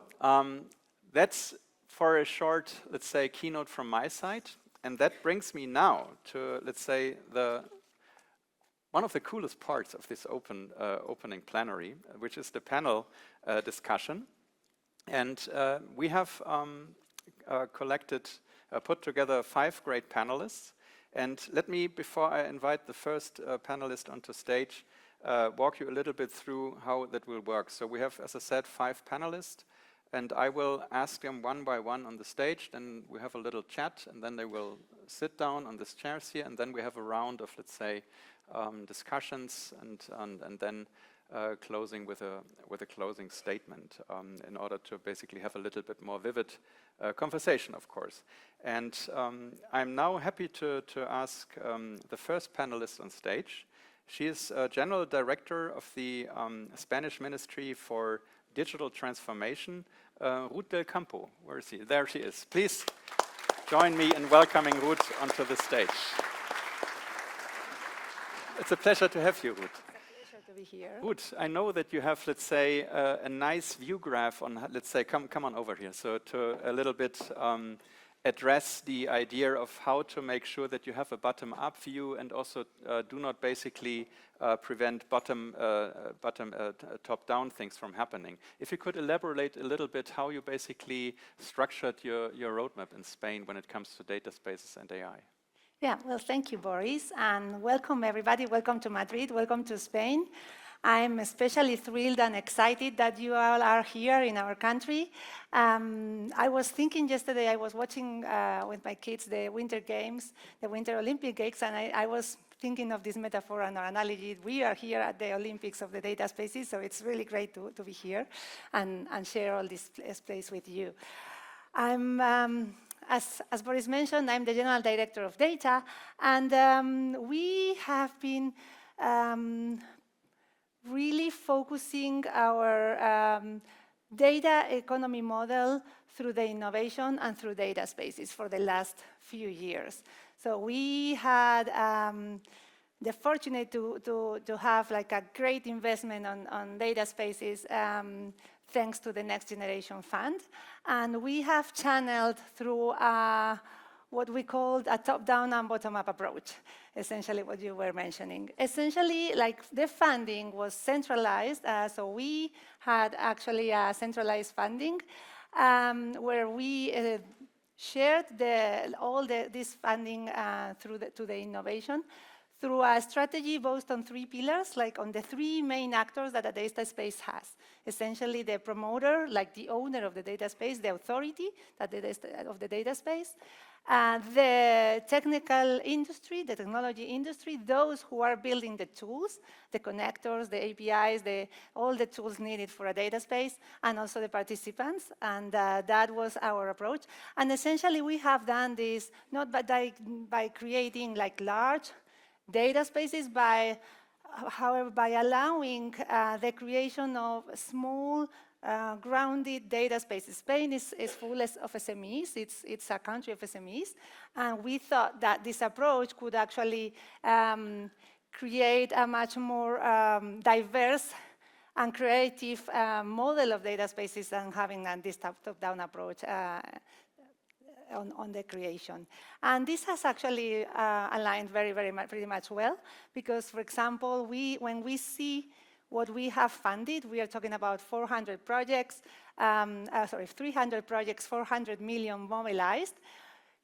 that's for a short, let's say, keynote from my side. And that brings me now to, let's say, one of the coolest parts of this opening plenary, which is the panel discussion. And we have put together 5 great panelists. And let me, before I invite the first panelist onto stage, walk you a little bit through how that will work. So we have, as I said, 5 panelists. And I will ask them one by one on the stage, then we have a little chat, and then they will sit down on these chairs here, and then we have a round of, let's say, discussions, and then closing with a closing statement in order to basically have a little bit more vivid conversation, of course. And I'm now happy to ask the first panelist on stage. She is General Director of the Spanish Ministry for Digital Transformation, Ruth del Campo. Where is she? There she is. Please join me in welcoming Ruth onto the stage. It's a pleasure to have you, Ruth. It's a pleasure to be here. Ruth, I know that you have, let's say, a nice view graph on, let's say, come on over here. So to a little bit address the idea of how to make sure that you have a bottom-up view and also do not basically prevent top-down things from happening. If you could elaborate a little bit how you basically structured your roadmap in Spain when it comes to data spaces and AI. Yeah, well, thank you, Boris, and welcome everybody. Welcome to Madrid, welcome to Spain. I'm especially thrilled and excited that you all are here in our country. I was thinking yesterday, I was watching with my kids the Winter Games, the Winter Olympic Games, and I was thinking of this metaphor and analogy. We are here at the Olympics of the data spaces, so it's really great to be here and share all this place with you. As Boris mentioned, I'm the General Director of Data, and we have been really focusing our data economy model through the innovation and through data spaces for the last few years. So we had the fortunate to have like a great investment on data spaces thanks to the Next Generation Fund. And we have channeled through what we called a top-down and bottom-up approach, essentially what you were mentioning. Essentially, like the funding was centralized, so we had actually a centralized funding where we shared this funding to the innovation through a strategy based on 3 pillars, like on the 3 main actors that a data space has. Essentially, the promoter, like the owner of the data space, the authority of the data space, the technical industry, the technology industry, those who are building the tools, the connectors, the APIs, all the tools needed for a data space, and also the participants. And that was our approach. And essentially, we have done this not by creating like large data spaces, however, by allowing the creation of small, grounded data spaces. Spain is full of SMEs. It's a country of SMEs. And we thought that this approach could actually create a much more diverse and creative model of data spaces than having this top-down approach on the creation. And this has actually aligned pretty much well, because, for example, when we see what we have funded, we are talking about 400 projects, 300 projects, 400 million mobilized.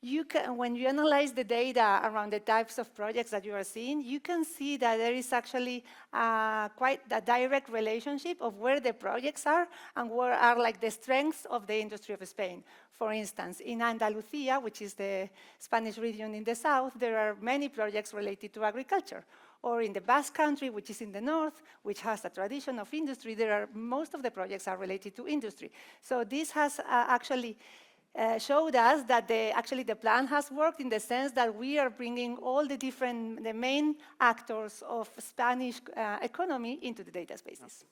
when you analyze the data around the types of projects that you are seeing, you can see that there is actually quite a direct relationship of where the projects are and where are like the strengths of the industry of Spain. For instance, in Andalusia, which is the Spanish region in the south, there are many projects related to agriculture. Or in the Basque Country, which is in the north, which has a tradition of industry, most of the projects are related to industry. So this has actually showed us that actually the plan has worked in the sense that we are bringing all the main actors of Spanish economy into the data spaces.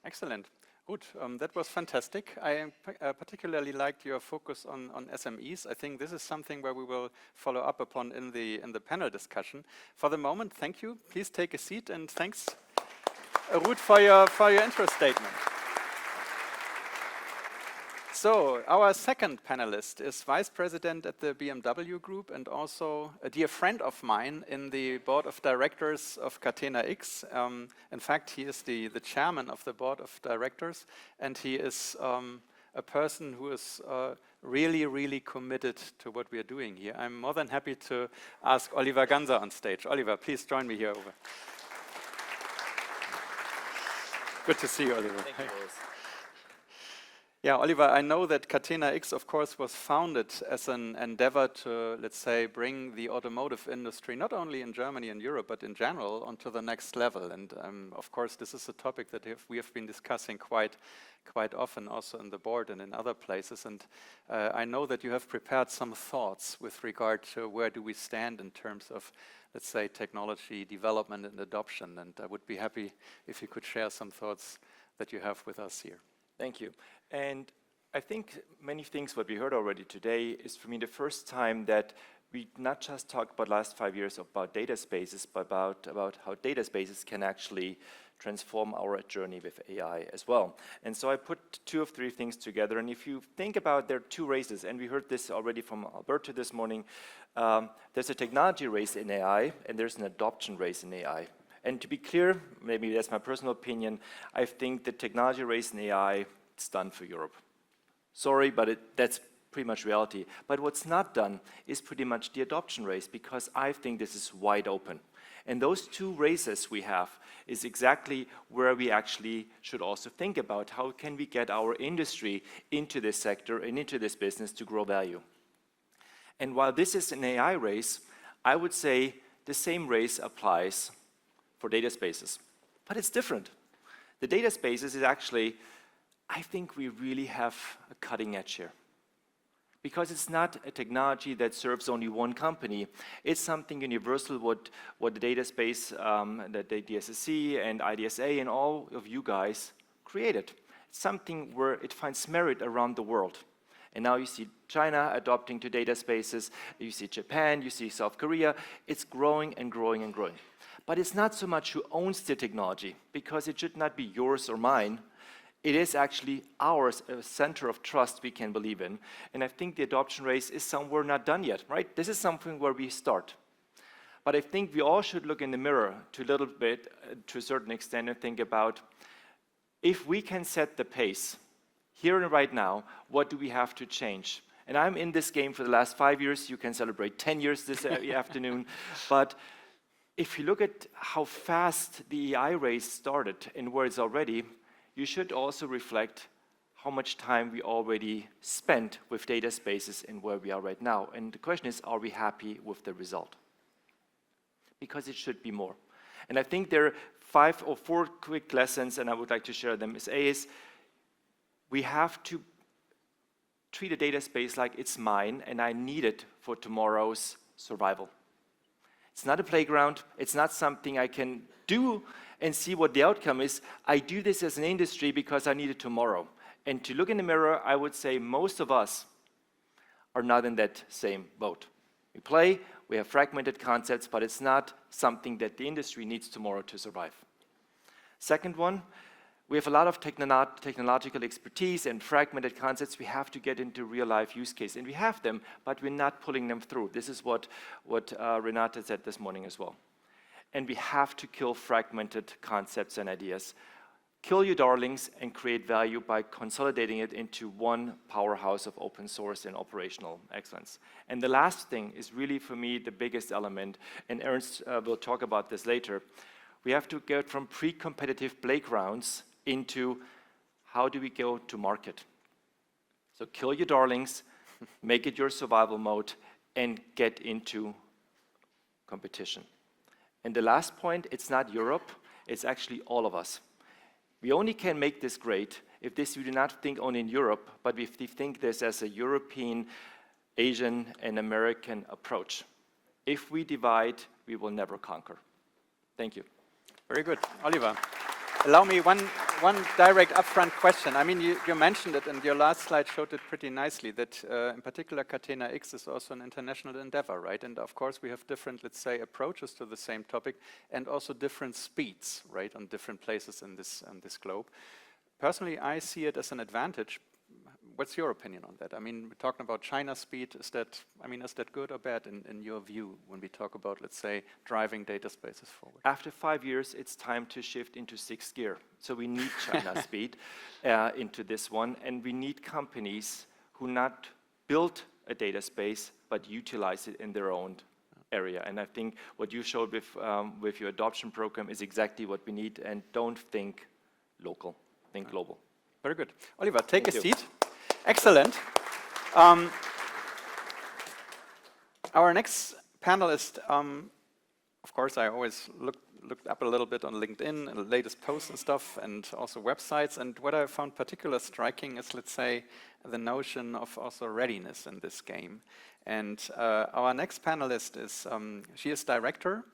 Excellent. Good. That was fantastic. I particularly liked your focus on SMEs. I think this is something where we will follow up upon in the panel discussion. For the moment, thank you. Please take a seat, and thanks, Ruth, for your intro statement. So, our second panelist is Vice President at the BMW Group and also a dear friend of mine in the Board of Directors of Catena-X. In fact, he is the chairman of the Board of Directors, and he is a person who is really, really committed to what we are doing here. I'm more than happy to ask Oliver Ganser on stage. Oliver, please join me here over. Good to see you, Oliver. Thank you, Boris. Yeah, Oliver, I know that Catena-X, of course, was founded as an endeavor to, let's say, bring the automotive industry, not only in Germany and Europe, but in general, onto the next level. And of course, this is a topic that we have been discussing quite often, also in the board and in other places. And I know that you have prepared some thoughts with regard to where do we stand in terms of, let's say, technology development and adoption. And I would be happy if you could share some thoughts that you have with us here. Thank you. And I think many things what we heard already today is for me the first time that we not just talk about last 5 years about data spaces, but about how data spaces can actually transform our journey with AI as well. And so I put 2 or 3 things together. And if you think about there are 2 races, and we heard this already from Alberto this morning, there's a technology race in AI and there's an adoption race in AI. And to be clear, maybe that's my personal opinion, I think the technology race in AI is done for Europe. Sorry, but that's pretty much reality. But what's not done is pretty much the adoption race, because I think this is wide open. And those 2 races we have is exactly where we actually should also think about how can we get our industry into this sector and into this business to grow value. And while this is an AI race, I would say the same race applies for data spaces, but it's different. The data spaces is actually, I think we really have a cutting edge here, because it's not a technology that serves only one company. It's something universal what the data space, that the DSSC and IDSA and all of you guys created. It's something where it finds merit around the world. And now you see China adopting to data spaces, you see Japan, you see South Korea. It's growing and growing and growing. But it's not so much who owns the technology, because it should not be yours or mine. It is actually ours, a center of trust we can believe in. And I think the adoption race is somewhere not done yet, right? This is something where we start. But I think we all should look in the mirror to a little bit, to a certain extent, and think about if we can set the pace here and right now, what do we have to change? And I'm in this game for the last 5 years. You can celebrate 10 years this afternoon. But if you look at how fast the AI race started and where it's already, you should also reflect how much time we already spent with data spaces and where we are right now. And the question is, are we happy with the result? Because it should be more. And I think there are 5 or 4 quick lessons, and I would like to share them. Is we have to treat a data space like it's mine and I need it for tomorrow's survival. It's not a playground. It's not something I can do and see what the outcome is. I do this as an industry because I need it tomorrow. And to look in the mirror, I would say most of us are not in that same boat. We play, we have fragmented concepts, but it's not something that the industry needs tomorrow to survive. Second one, we have a lot of technological expertise and fragmented concepts. We have to get into real-life use case, and we have them, but we're not pulling them through. This is what Renata said this morning as well. And we have to kill fragmented concepts and ideas. kill your darlings and create value by consolidating it into one powerhouse of open source and operational excellence. And the last thing is really, for me, the biggest element, and Ernst will talk about this later. We have to get from pre-competitive playgrounds into how do we go to market. So kill your darlings, make it your survival mode, and get into competition. And the last point, it's not Europe, it's actually all of us. We only can make this great if we do not think only in Europe, but if we think this as a European, Asian, and American approach. If we divide, we will never conquer. Thank you. Very good. Oliver, allow me one direct upfront question. I mean, you mentioned it, and your last slide showed it pretty nicely, that in particular Catena X is also an international endeavor, right? And of course we have different, let's say, approaches to the same topic, and also different speeds, right, on different places in this globe. Personally, I see it as an advantage. What's your opinion on that? I mean, we're talking about China's speed. Is that good or bad in your view when we talk about, let's say, driving data spaces forward? After 5 years, it's time to shift into 6th gear. So we need China's speed into this one, and we need companies who not build a data space, but utilize it in their own area. And I think what you showed with your adoption program is exactly what we need, and don't think local, think global. Very good. Oliver, take a seat. Excellent. Our next panelist, of course, I always looked up a little bit on LinkedIn and the latest posts and stuff, and also websites. And what I found particularly striking is, let's say, the notion of also readiness in this game. And our next panelist is, she is director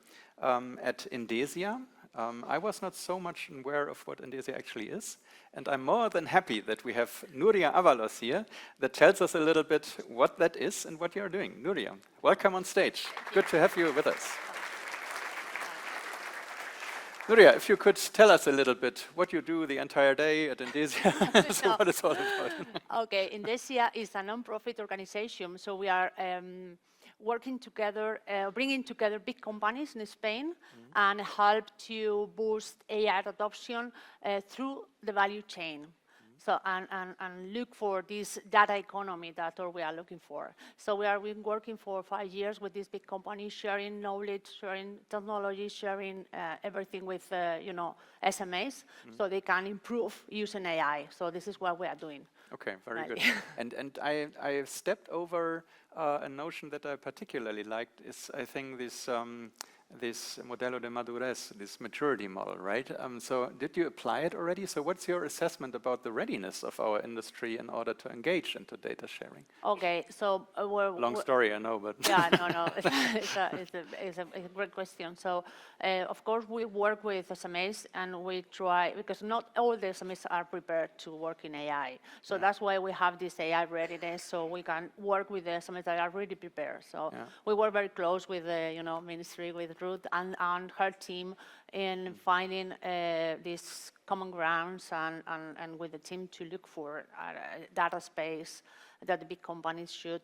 at Indesia. I was not so much aware of what Indesia actually is, and I'm more than happy that we have Nuria Avalos here that tells us a little bit what that is and what you're doing. Nuria, welcome on stage. Good to have you with us. Nuria, if you could tell us a little bit what you do the entire day at Indesia, so what it's all about. Okay, Indesia is a non-profit organization, so we are working together, bringing together big companies in Spain and help to boost AI adoption through the value chain. So, and look for this data economy that we are looking for. So we have been working for 5 years with these big companies, sharing knowledge, sharing technology, sharing everything with SMEs, so they can improve using AI. So this is what we are doing. Okay, very good. And I stepped over a notion that I particularly liked is, I think, this modelo de madurez, this maturity model, right? So did you apply it already? So what's your assessment about the readiness of our industry in order to engage into data sharing? Okay, so long story, I know, but yeah, no, it's a great question. So of course we work with SMEs and we try, because not all the SMEs are prepared to work in AI. So that's why we have this AI readiness, so we can work with the SMEs that are already prepared. So we work very close with the ministry, with Ruth and her team in finding these common grounds and with the team to look for a data space that the big companies should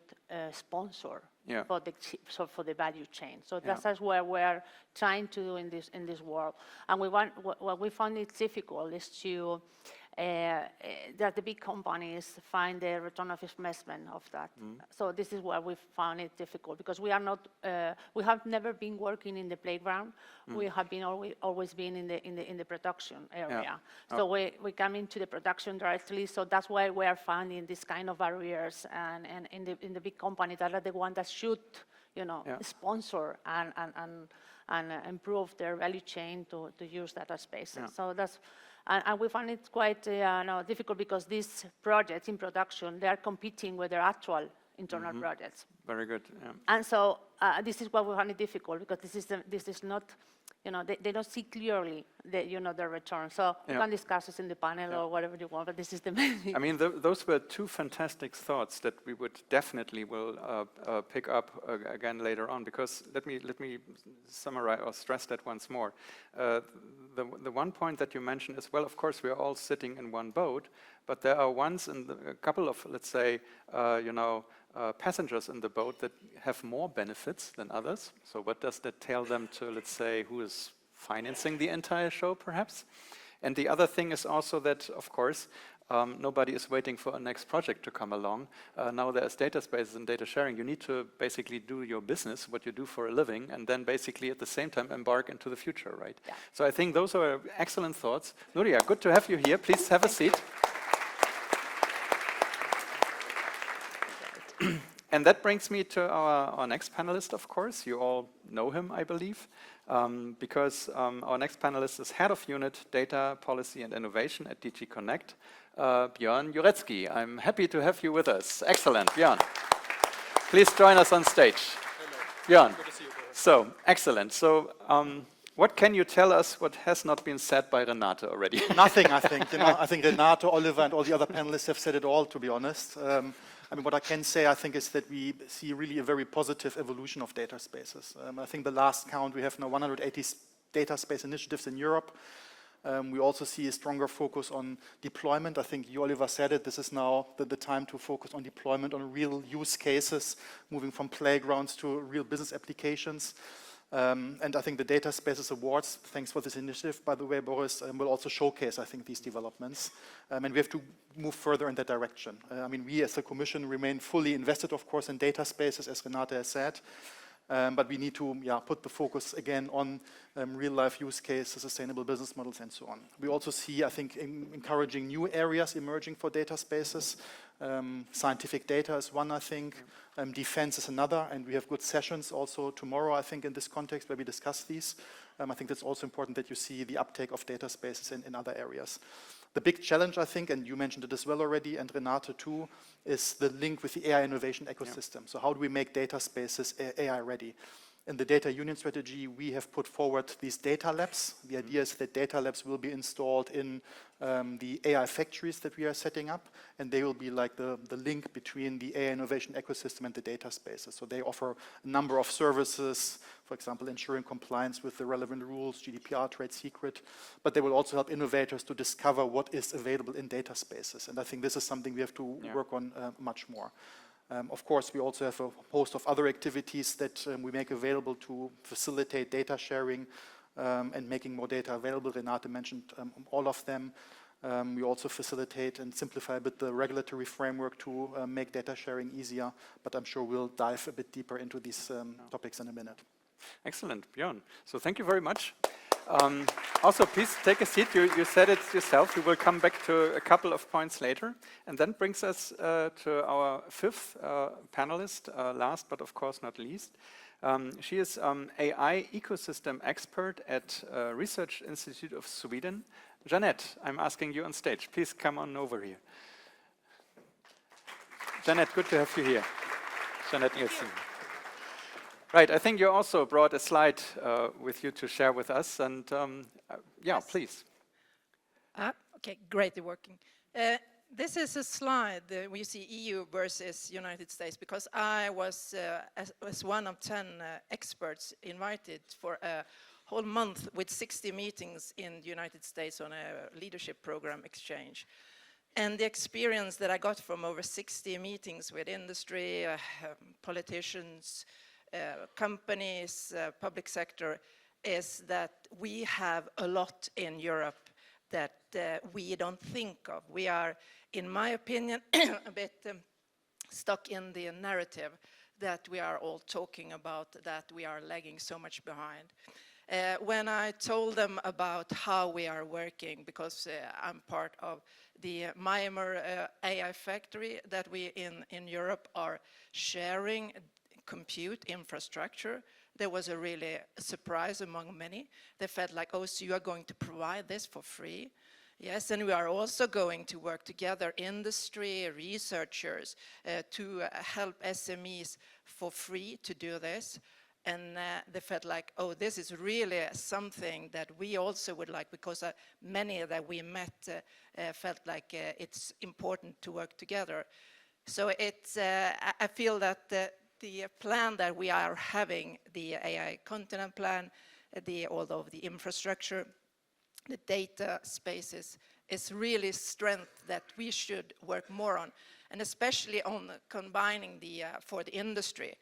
sponsor for the value chain. So that's where we're trying to do in this world. And what we found it's difficult is to that the big companies find the return of investment of that. So this is where we found it difficult, because we are not, we have never been working in the playground. We have been always been in the production area. So we come into the production directly. So that's why we are finding this kind of barriers, and in the big companies that are the ones that should, sponsor and improve their value chain to use data spaces. So that's. And we find it quite difficult, because these projects in production, they are competing with their actual internal projects. Very good. And so this is what we find it difficult, because this is not, they don't see clearly the return. So we can discuss this in the panel or whatever you want, but this is the main thing. I mean, those were two fantastic thoughts that we would definitely will pick up again later on, because let me summarize or stress that once more. The one point that you mentioned is, well, of course, we are all sitting in one boat, but there are a couple of, let's say, passengers in the boat that have more benefits than others. So what does that tell them to, let's say, who is financing the entire show, perhaps? And the other thing is also that, of course, nobody is waiting for a next project to come along. Now there's data spaces and data sharing. You need to basically do your business, what you do for a living, and then basically at the same time embark into the future, right? Yeah. So I think those are excellent thoughts. Nuria, good to have you here. Please have a seat. And that brings me to our next panelist, of course. You all know him, I believe, because our next panelist is Head of Unit Data Policy and Innovation at DG Connect, Björn Jurecki. I'm happy to have you with us. Excellent, Björn. Please join us on stage. Hello. Björn. Good to see you, Boris. So, excellent. So, what can you tell us what has not been said by Renate already? Nothing, I think. I think Renate, Oliver, and all the other panelists have said it all, to be honest. I mean, what I can say, I think, is that we see really a very positive evolution of data spaces. I think the last count, we have now 180 data space initiatives in Europe. We also see a stronger focus on deployment. I think you, Oliver, said it. This is now the time to focus on deployment, on real use cases, moving from playgrounds to real business applications. And I think the Data Spaces Awards, thanks for this initiative, by the way, Boris, will also showcase, I think, these developments. And we have to move further in that direction. I mean, we as a Commission remain fully invested, of course, in data spaces, as Renate has said. But we need to put the focus again on real-life use cases, sustainable business models, and so on. We also see, I think, encouraging new areas emerging for data spaces. Scientific data is one, I think. Defense is another, and we have good sessions also tomorrow, I think, in this context where we discuss these. I think that's also important that you see the uptake of data spaces in other areas. The big challenge, I think, and you mentioned it as well already, and Renate too, is the link with the AI innovation ecosystem. Yeah. So how do we make data spaces AI ready? In the Data Union strategy, we have put forward these data labs. The idea is that data labs will be installed in the AI factories that we are setting up, and they will be like the link between the AI innovation ecosystem and the data spaces. So they offer a number of services, for example, ensuring compliance with the relevant rules, GDPR, trade secret, but they will also help innovators to discover what is available in data spaces. And I think this is something we have to work on much more. Of course, we also have a host of other activities that we make available to facilitate data sharing and making more data available. Renate mentioned all of them. We also facilitate and simplify a bit the regulatory framework to make data sharing easier, but I'm sure we'll dive a bit deeper into these topics in a minute. Excellent, Björn. So thank you very much. Also, please take a seat. You said it yourself. We will come back to a couple of points later. And then brings us to our fifth panelist, last but of course not least. She is AI ecosystem expert at Research Institute of Sweden. Jeanette, I'm asking you on stage. Please come on over here. Jeanette, good to have you here. Jeanette Nielsen. Right, I think you also brought a slide with you to share with us, and yes. Please. Okay, great, it's working. This is a slide where you see EU versus United States, because I was as one of 10 experts invited for a whole month with 60 meetings in the United States on a leadership program exchange. And the experience that I got from over 60 meetings with industry, politicians, companies, public sector, is that we have a lot in Europe that we don't think of. We are, in my opinion, a bit stuck in the narrative that we are all talking about, that we are lagging so much behind. When I told them about how we are working, because I'm part of the Myanmar AI factory, that we in Europe are sharing compute infrastructure, there was a really surprise among many. They felt like, oh, so you are going to provide this for free? Yes, and we are also going to work together, industry, researchers, to help SMEs for free to do this. And they felt like, oh, this is really something that we also would like, because many that we met felt like it's important to work together. So it's, I feel that the plan that we are having, the AI continent plan, all of the infrastructure, the data spaces, is really strength that we should work more on, and especially on combining for the industry.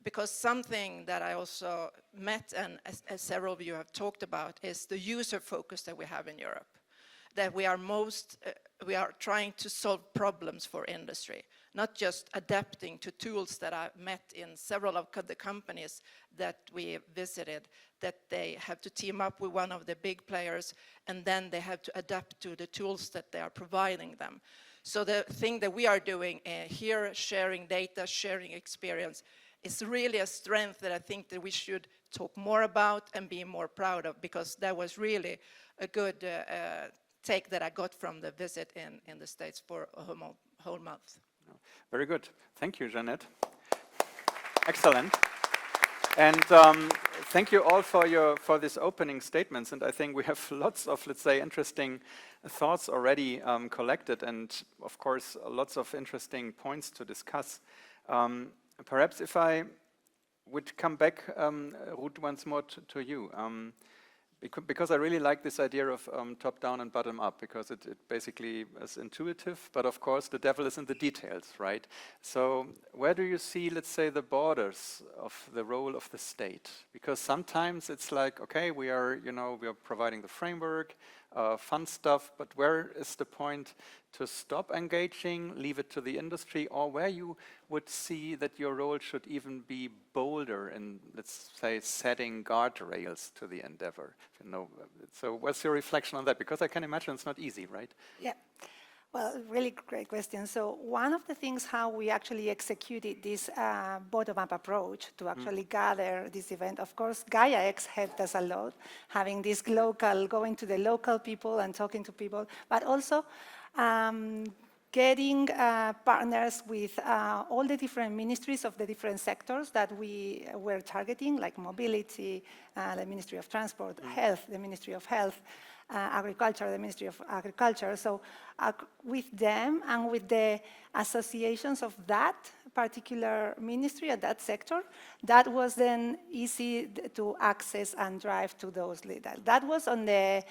Because something that I also met, and as several of you have talked about, is the user focus that we have in Europe. that we are trying to solve problems for industry, not just adapting to tools that I've met in several of the companies that we visited, that they have to team up with one of the big players, and then they have to adapt to the tools that they are providing them. So the thing that we are doing here, sharing data, sharing experience, is really a strength that I think that we should talk more about and be more proud of, because that was really a good take that I got from the visit in the States for a whole month. Very good. Thank you, Jeanette. Excellent. And thank you all for this opening statements. And I think we have lots of, let's say, interesting thoughts already collected, and of course, lots of interesting points to discuss. Perhaps if I would come back, Ruth, once more to you. Because I really like this idea of top-down and bottom-up, because it basically is intuitive, but of course the devil is in the details, right? So where do you see, let's say, the borders of the role of the state? Because sometimes it's like, okay, we are providing the framework, fun stuff, but where is the point to stop engaging, leave it to the industry, or where you would see that your role should even be bolder in, let's say, setting guardrails to the endeavor? So what's your reflection on that? Because I can imagine it's not easy, right? Yeah. Well, really great question. So one of the things how we actually executed this bottom-up approach to actually gather this event, of course, GaiaX helped us a lot, having this local, going to the local people and talking to people, but also getting partners with all the different ministries of the different sectors that we were targeting, like mobility, the Ministry of Transport, Health, the Ministry of Health, Agriculture, the Ministry of Agriculture. So with them and with the associations of that particular ministry at that sector, that was then easy to access and drive to those leaders. That was on the,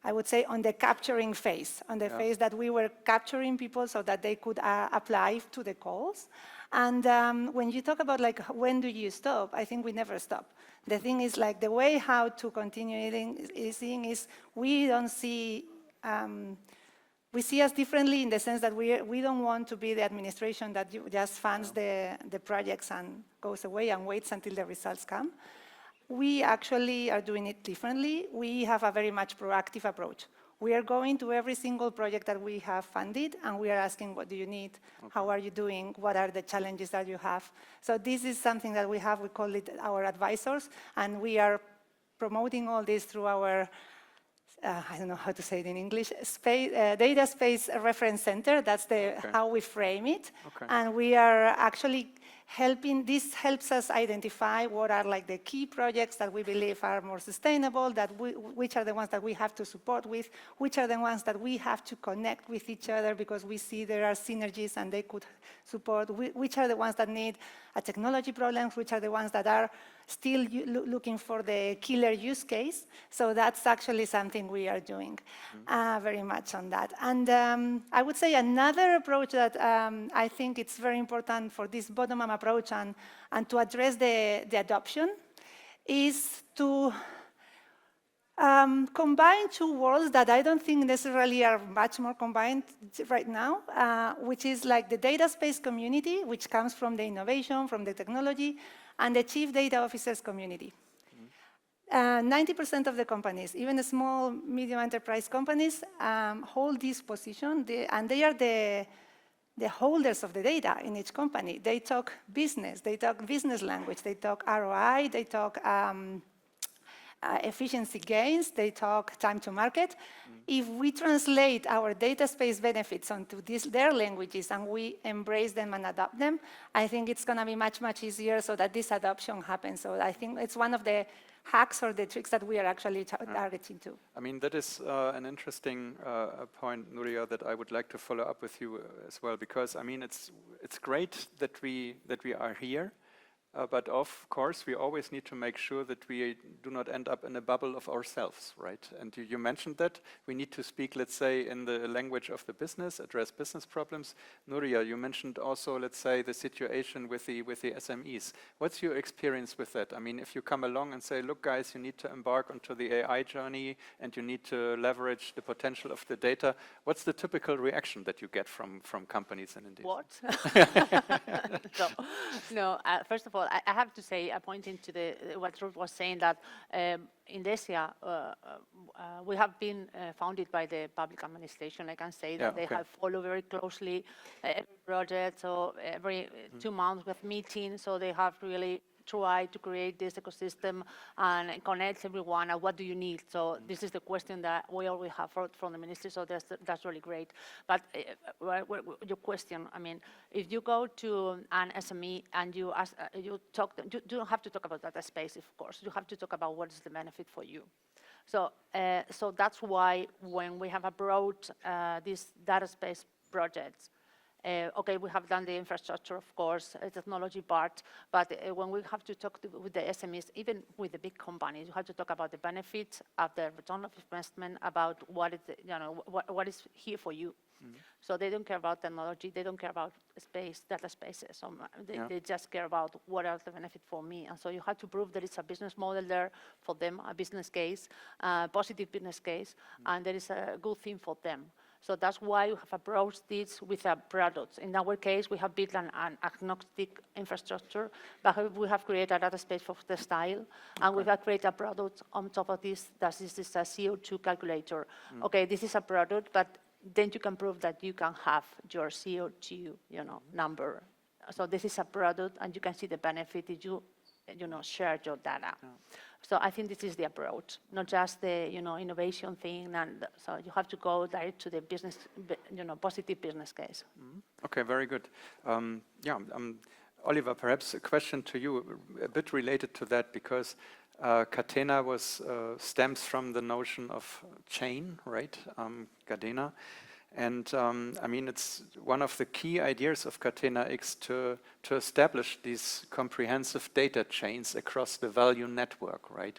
I would say, on the capturing phase, on the phase that we were capturing people so that they could apply to the calls. And when you talk about like, when do you stop? I think we never stop. The thing is like the way how to continue seeing is we don't see, we see us differently in the sense that we don't want to be the administration that just funds the projects and goes away and waits until the results come. We actually are doing it differently. We have a very much proactive approach. We are going to every single project that we have funded, and we are asking, what do you need? Okay. How are you doing? What are the challenges that you have? So this is something that we have. We call it our advisors, and we are promoting all this through our, I don't know how to say it in English, Data Space Reference Center. That's how we frame it. Okay. And we are actually helping, this helps us identify what are like the key projects that we believe are more sustainable, which are the ones that we have to support with, which are the ones that we have to connect with each other because we see there are synergies and they could support, which are the ones that need a technology problem, which are the ones that are still looking for the killer use case. So that's actually something we are doing very much on that. And I would say another approach that I think it's very important for this bottom-up approach and to address the adoption is to combine two worlds that I don't think necessarily are much more combined right now, which is like the data space community, which comes from the innovation, from the technology, and the chief data officers community. 90% of the companies, even the small, medium enterprise companies, hold this position, and they are the holders of the data in each company. They talk business language, they talk ROI, they talk efficiency gains, they talk time to market. If we translate our data space benefits onto their languages and we embrace them and adopt them, I think it's going to be much, much easier so that this adoption happens. So I think it's one of the hacks or the tricks that we are actually targeting to. I mean, that is an interesting point, Nuria, that I would like to follow up with you as well, because I mean, it's great that we are here. but of course we always need to make sure that we do not end up in a bubble of ourselves, right? And you mentioned that we need to speak, let's say, in the language of the business, address business problems. Nuria, you mentioned also, let's say, the situation with the SMEs. What's your experience with that? I mean, if you come along and say, look guys, you need to embark onto the AI journey and you need to leverage the potential of the data, what's the typical reaction that you get from companies and indeed? What? No, first of all, I have to say, pointing to what Ruth was saying, that in Asia, we have been founded by the public administration. I can say that they have followed very closely every project, so every 2 months with meetings, so they have really try to create this ecosystem and connect everyone and what do you need. So this is the question that we always have heard from the ministry, so that's really great. But your question, I mean, if you go to an SME and you ask, you don't have to talk about data space, of course. You have to talk about what is the benefit for you. So, so that's why when we have approached these data space projects, okay, we have done the infrastructure, of course, technology part, but when we have to talk with the SMEs, even with the big companies, you have to talk about the benefits of the return of investment, about what is, what is here for you. So they don't care about technology, they don't care about space, data spaces. So they just care about what are the benefits for me. And so you have to prove there is a business model there for them, a business case, positive business case, and there is a good thing for them. So that's why we have approached this with a product. In our case, we have built an agnostic infrastructure, but we have created a data space for the style, and we have created a product on top of this. That is a CO2 calculator. Okay, this is a product, but then you can prove that you can have your CO2, number. So this is a product, and you can see the benefit if you, share your data. So I think this is the approach, not just the, innovation thing, and so you have to go direct to the business, positive business case. Okay, very good. Oliver, perhaps a question to you, a bit related to that, because Catena stems from the notion of chain, right? Cadena. And I mean, it's one of the key ideas of Catena X to establish these comprehensive data chains across the value network, right?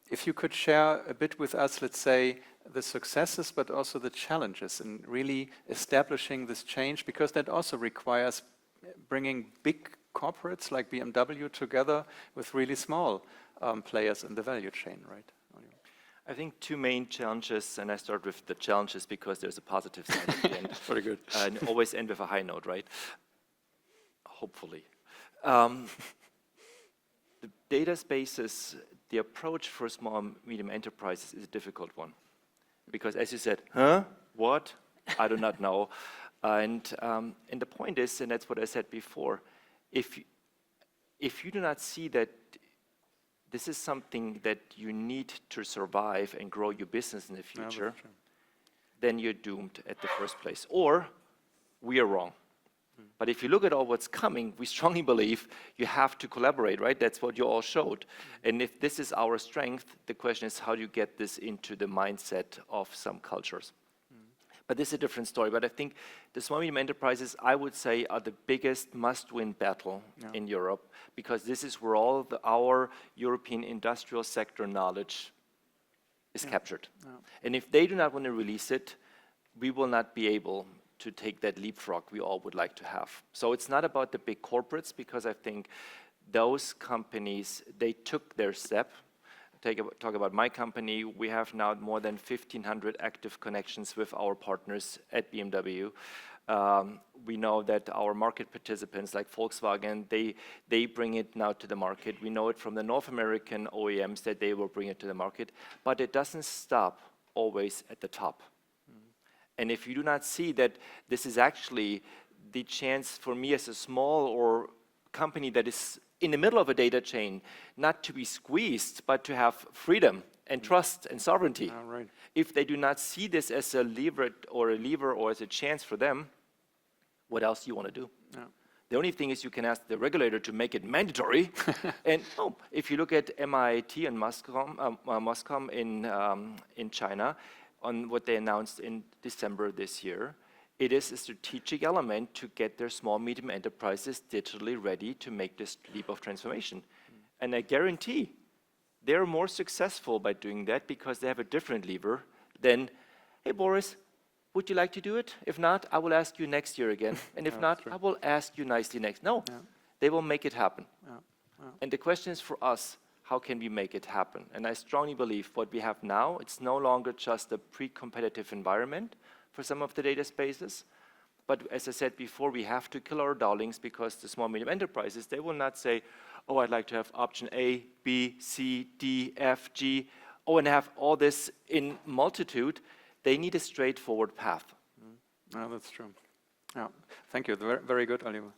If you could share a bit with us, let's say, the successes, but also the challenges in really establishing this change, because that also requires bringing big corporates like BMW together with really small players in the value chain, right? I think 2 main challenges, and I start with the challenges because there's a positive side at the end. Very good. And always end with a high note, right? Hopefully. The data spaces, the approach for small and medium enterprises is a difficult one. Because as you said, what? I do not know. And the point is, and that's what I said before, if you do not see that this is something that you need to survive and grow your business in the future, then you're doomed at the first place. Or we are wrong. But if you look at all what's coming, we strongly believe you have to collaborate, right? That's what you all showed. And if this is our strength, the question is how do you get this into the mindset of some cultures? But this is a different story. But I think the small medium enterprises, I would say, are the biggest must-win battle in Europe, because this is where all our European industrial sector knowledge is captured. And if they do not want to release it, we will not be able to take that leapfrog we all would like to have. So it's not about the big corporates, because I think those companies, they took their step. Talk about my company, we have now more than 1,500 active connections with our partners at BMW. We know that our market participants like Volkswagen, they bring it now to the market. We know it from the North American OEMs that they will bring it to the market, but it doesn't stop always at the top. And if you do not see that this is actually the chance for me as a small or company that is in the middle of a data chain, not to be squeezed, but to have freedom and trust and sovereignty. Right. If they do not see this as a lever or as a chance for them, what else do you want to do? The only thing is you can ask the regulator to make it mandatory. And if you look at MIT and Moscom in China, on what they announced in December this year, it is a strategic element to get their small, medium enterprises digitally ready to make this leap of transformation. And I guarantee they're more successful by doing that because they have a different lever than, hey, Boris, would you like to do it? If not, I will ask you next year again. And if not, I will ask you nicely next. No, they will make it happen. And the question is for us, how can we make it happen? And I strongly believe what we have now, it's no longer just a pre-competitive environment for some of the data spaces. But as I said before, we have to kill our darlings because the small, medium enterprises, they will not say, oh, I'd like to have option A, B, C, D, F, G, oh, and have all this in multitude. They need a straightforward path. No, that's true. Yeah, thank you. Very good, Oliver.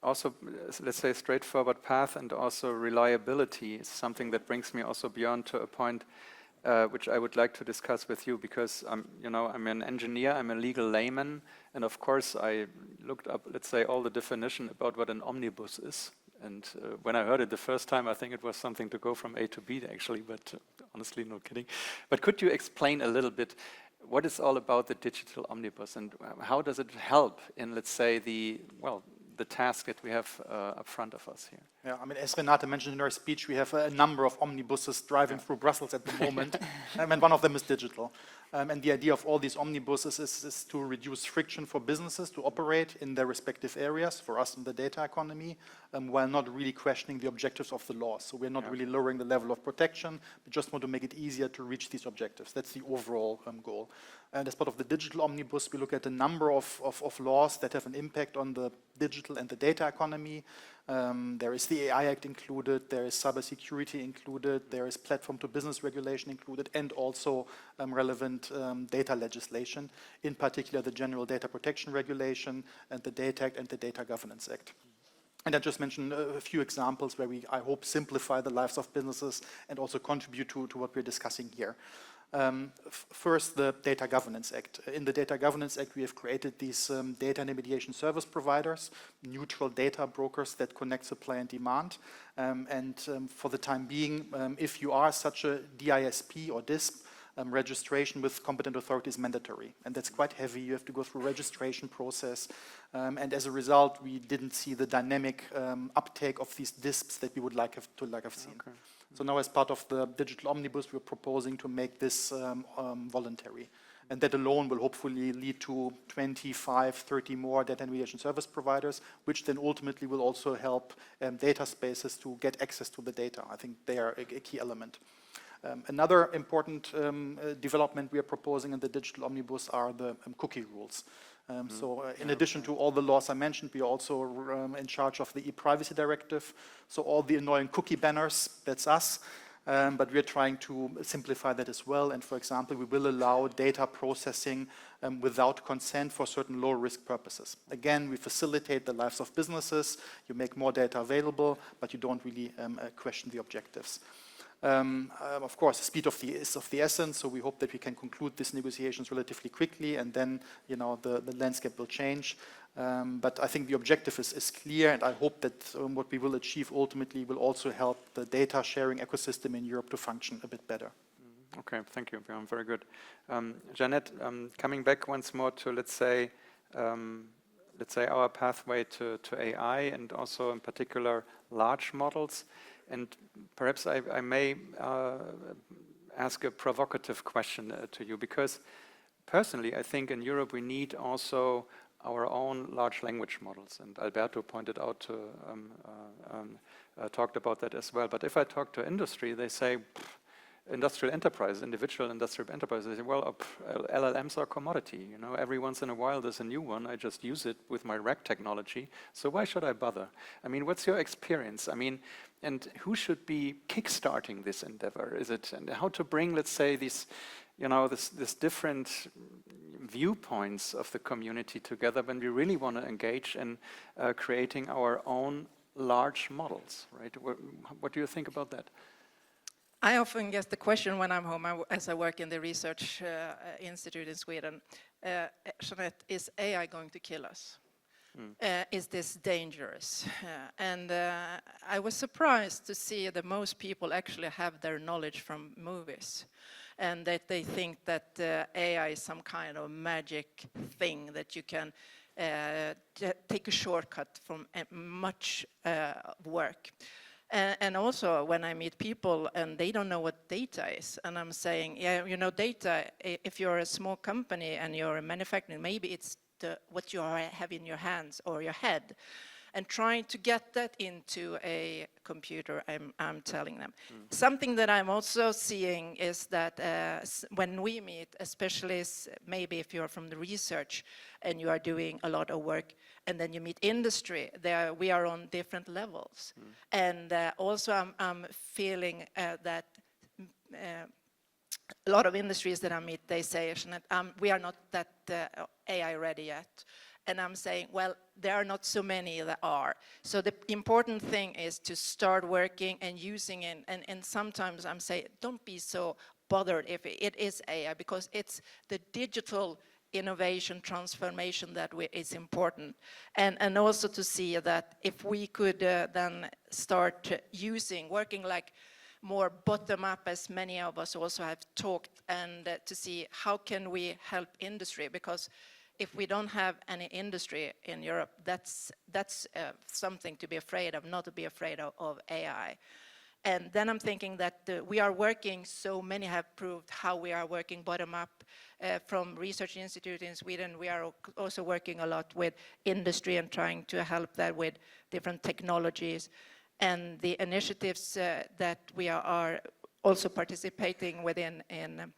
Also, let's say straightforward path and also reliability is something that brings me also beyond to a point which I would like to discuss with you because I'm an engineer, I'm a legal layman, and of course I looked up, let's say, all the definition about what an omnibus is. And when I heard it the first time, I think it was something to go from A to B, actually, but honestly, no kidding. But could you explain a little bit what is all about the Digital Omnibus and how does it help in, let's say, the task that we have up front of us here? Yeah, I mean, as Renate mentioned in her speech, we have a number of omnibuses driving through Brussels at the moment, and one of them is digital. And the idea of all these omnibuses is to reduce friction for businesses to operate in their respective areas, for us in the data economy, while not really questioning the objectives of the law. So we're not really lowering the level of protection, we just want to make it easier to reach these objectives. That's the overall goal. And as part of the Digital Omnibus, we look at a number of laws that have an impact on the digital and the data economy. There is the AI Act included, there is cybersecurity included, there is platform to business regulation included, and also relevant data legislation, in particular the General Data Protection Regulation and the Data Act and the Data Governance Act. And I just mentioned a few examples where we, I hope, simplify the lives of businesses and also contribute to what we're discussing here. First, the Data Governance Act. In the Data Governance Act, we have created these data intermediation service providers, neutral data brokers that connect supply and demand. For the time being, if you are such a DISP or DISP, registration with competent authority is mandatory. And that's quite heavy. You have to go through a registration process. And as a result, we didn't see the dynamic uptake of these DISPs that we would like to have seen. Okay. So now as part of the Digital Omnibus, we're proposing to make this voluntary. And that alone will hopefully lead to 25, 30 more data intermediation service providers, which then ultimately will also help data spaces to get access to the data. I think they are a key element. Another important development we are proposing in the Digital Omnibus are the cookie rules. In addition to all the laws I mentioned, we are also in charge of the e-privacy directive. So all the annoying cookie banners, that's us. But we are trying to simplify that as well. And for example, we will allow data processing without consent for certain low-risk purposes. Again, we facilitate the lives of businesses. You make more data available, but you don't really question the objectives. Of course, speed is of the essence, so we hope that we can conclude these negotiations relatively quickly, and then the landscape will change. But I think the objective is clear, and I hope that what we will achieve ultimately will also help the data sharing ecosystem in Europe to function a bit better. Okay, thank you, Björn. Very good. Jeanette, coming back once more to let's say our pathway to AI, and also in particular large models. And perhaps I may ask a provocative question to you, because personally I think in Europe we need also our own large language models, and Alberto pointed out talked about that as well. But if I talk to industry, they say industrial enterprise, individual industrial enterprises, they say, well, LLMs are commodity. Every once in a while there's a new one. I just use it with my rack technology. So why should I bother? I mean, what's your experience? I mean, and who should be kickstarting this endeavor? Is it, and how to bring, let's say, these, this different viewpoints of the community together when we really want to engage in creating our own large models, right? What do you think about that? I often get the question when I'm home, as I work in the research institute in Sweden, Jeanette, is AI going to kill us? Is this dangerous? And I was surprised to see that most people actually have their knowledge from movies. and that they think that AI is some kind of magic thing that you can take a shortcut from much work. And also when I meet people and they don't know what data is, and I'm saying, yeah, you know, data, if you're a small company and you're manufacturing, maybe it's what you have in your hands or your head. And trying to get that into a computer, I'm telling them. Something that I'm also seeing is that when we meet, especially maybe if you're from the research and you are doing a lot of work, and then you meet industry, we are on different levels. And also I'm feeling that a lot of industries that I meet, they say, we are not that AI ready yet. And I'm saying, well, there are not so many that are. So the important thing is to start working and using it. And sometimes I'm saying, don't be so bothered if it is AI, because it's the digital innovation transformation that is important. And also to see that if we could then start working like more bottom-up, as many of us also have talked, and to see how can we help industry, because if we don't have any industry in Europe, that's something to be afraid of, not to be afraid of AI. And then I'm thinking that we are working, so many have proved how we are working bottom-up. From Research Institute in Sweden, we are also working a lot with industry and trying to help that with different technologies. And the initiatives that we are also participating within in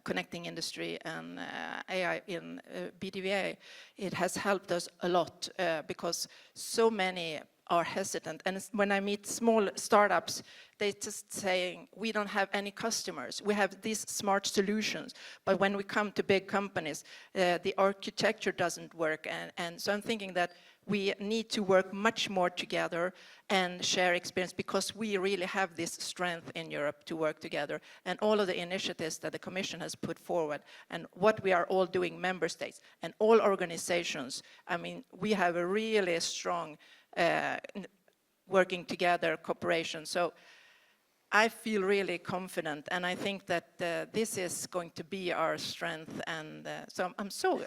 connecting industry and AI in BDVA, it has helped us a lot because so many are hesitant. And when I meet small startups, they just saying, we don't have any customers. We have these smart solutions. But when we come to big companies, the architecture doesn't work. And so I'm thinking that we need to work much more together and share experience, because we really have this strength in Europe to work together. And all of the initiatives that the Commission has put forward and what we are all doing, member states and all organizations, I mean, we have a really strong working together cooperation. So I feel really confident, and I think that this is going to be our strength. And so I'm so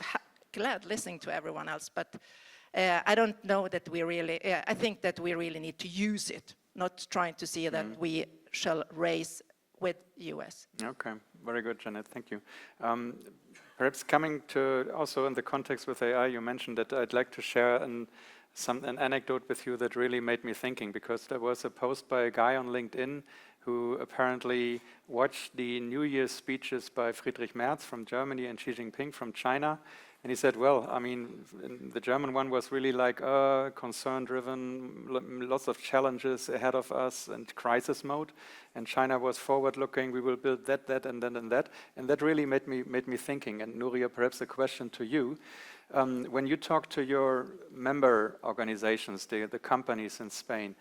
glad listening to everyone else, but I don't know that we really, I think that we really need to use it, not trying to see that we shall race with US. Okay, very good, Janet, thank you. Perhaps coming to also in the context with AI, you mentioned that I'd like to share an anecdote with you that really made me thinking, because there was a post by a guy on LinkedIn who apparently watched the New Year's speeches by Friedrich Merz from Germany and Xi Jinping from China. And he said, well, I mean, the German one was really like concern-driven, lots of challenges ahead of us and crisis mode. And China was forward-looking, we will build that, and then and that. And that really made me thinking. And Nuria, perhaps a question to you. When you talk to your member organizations, the companies in Spain,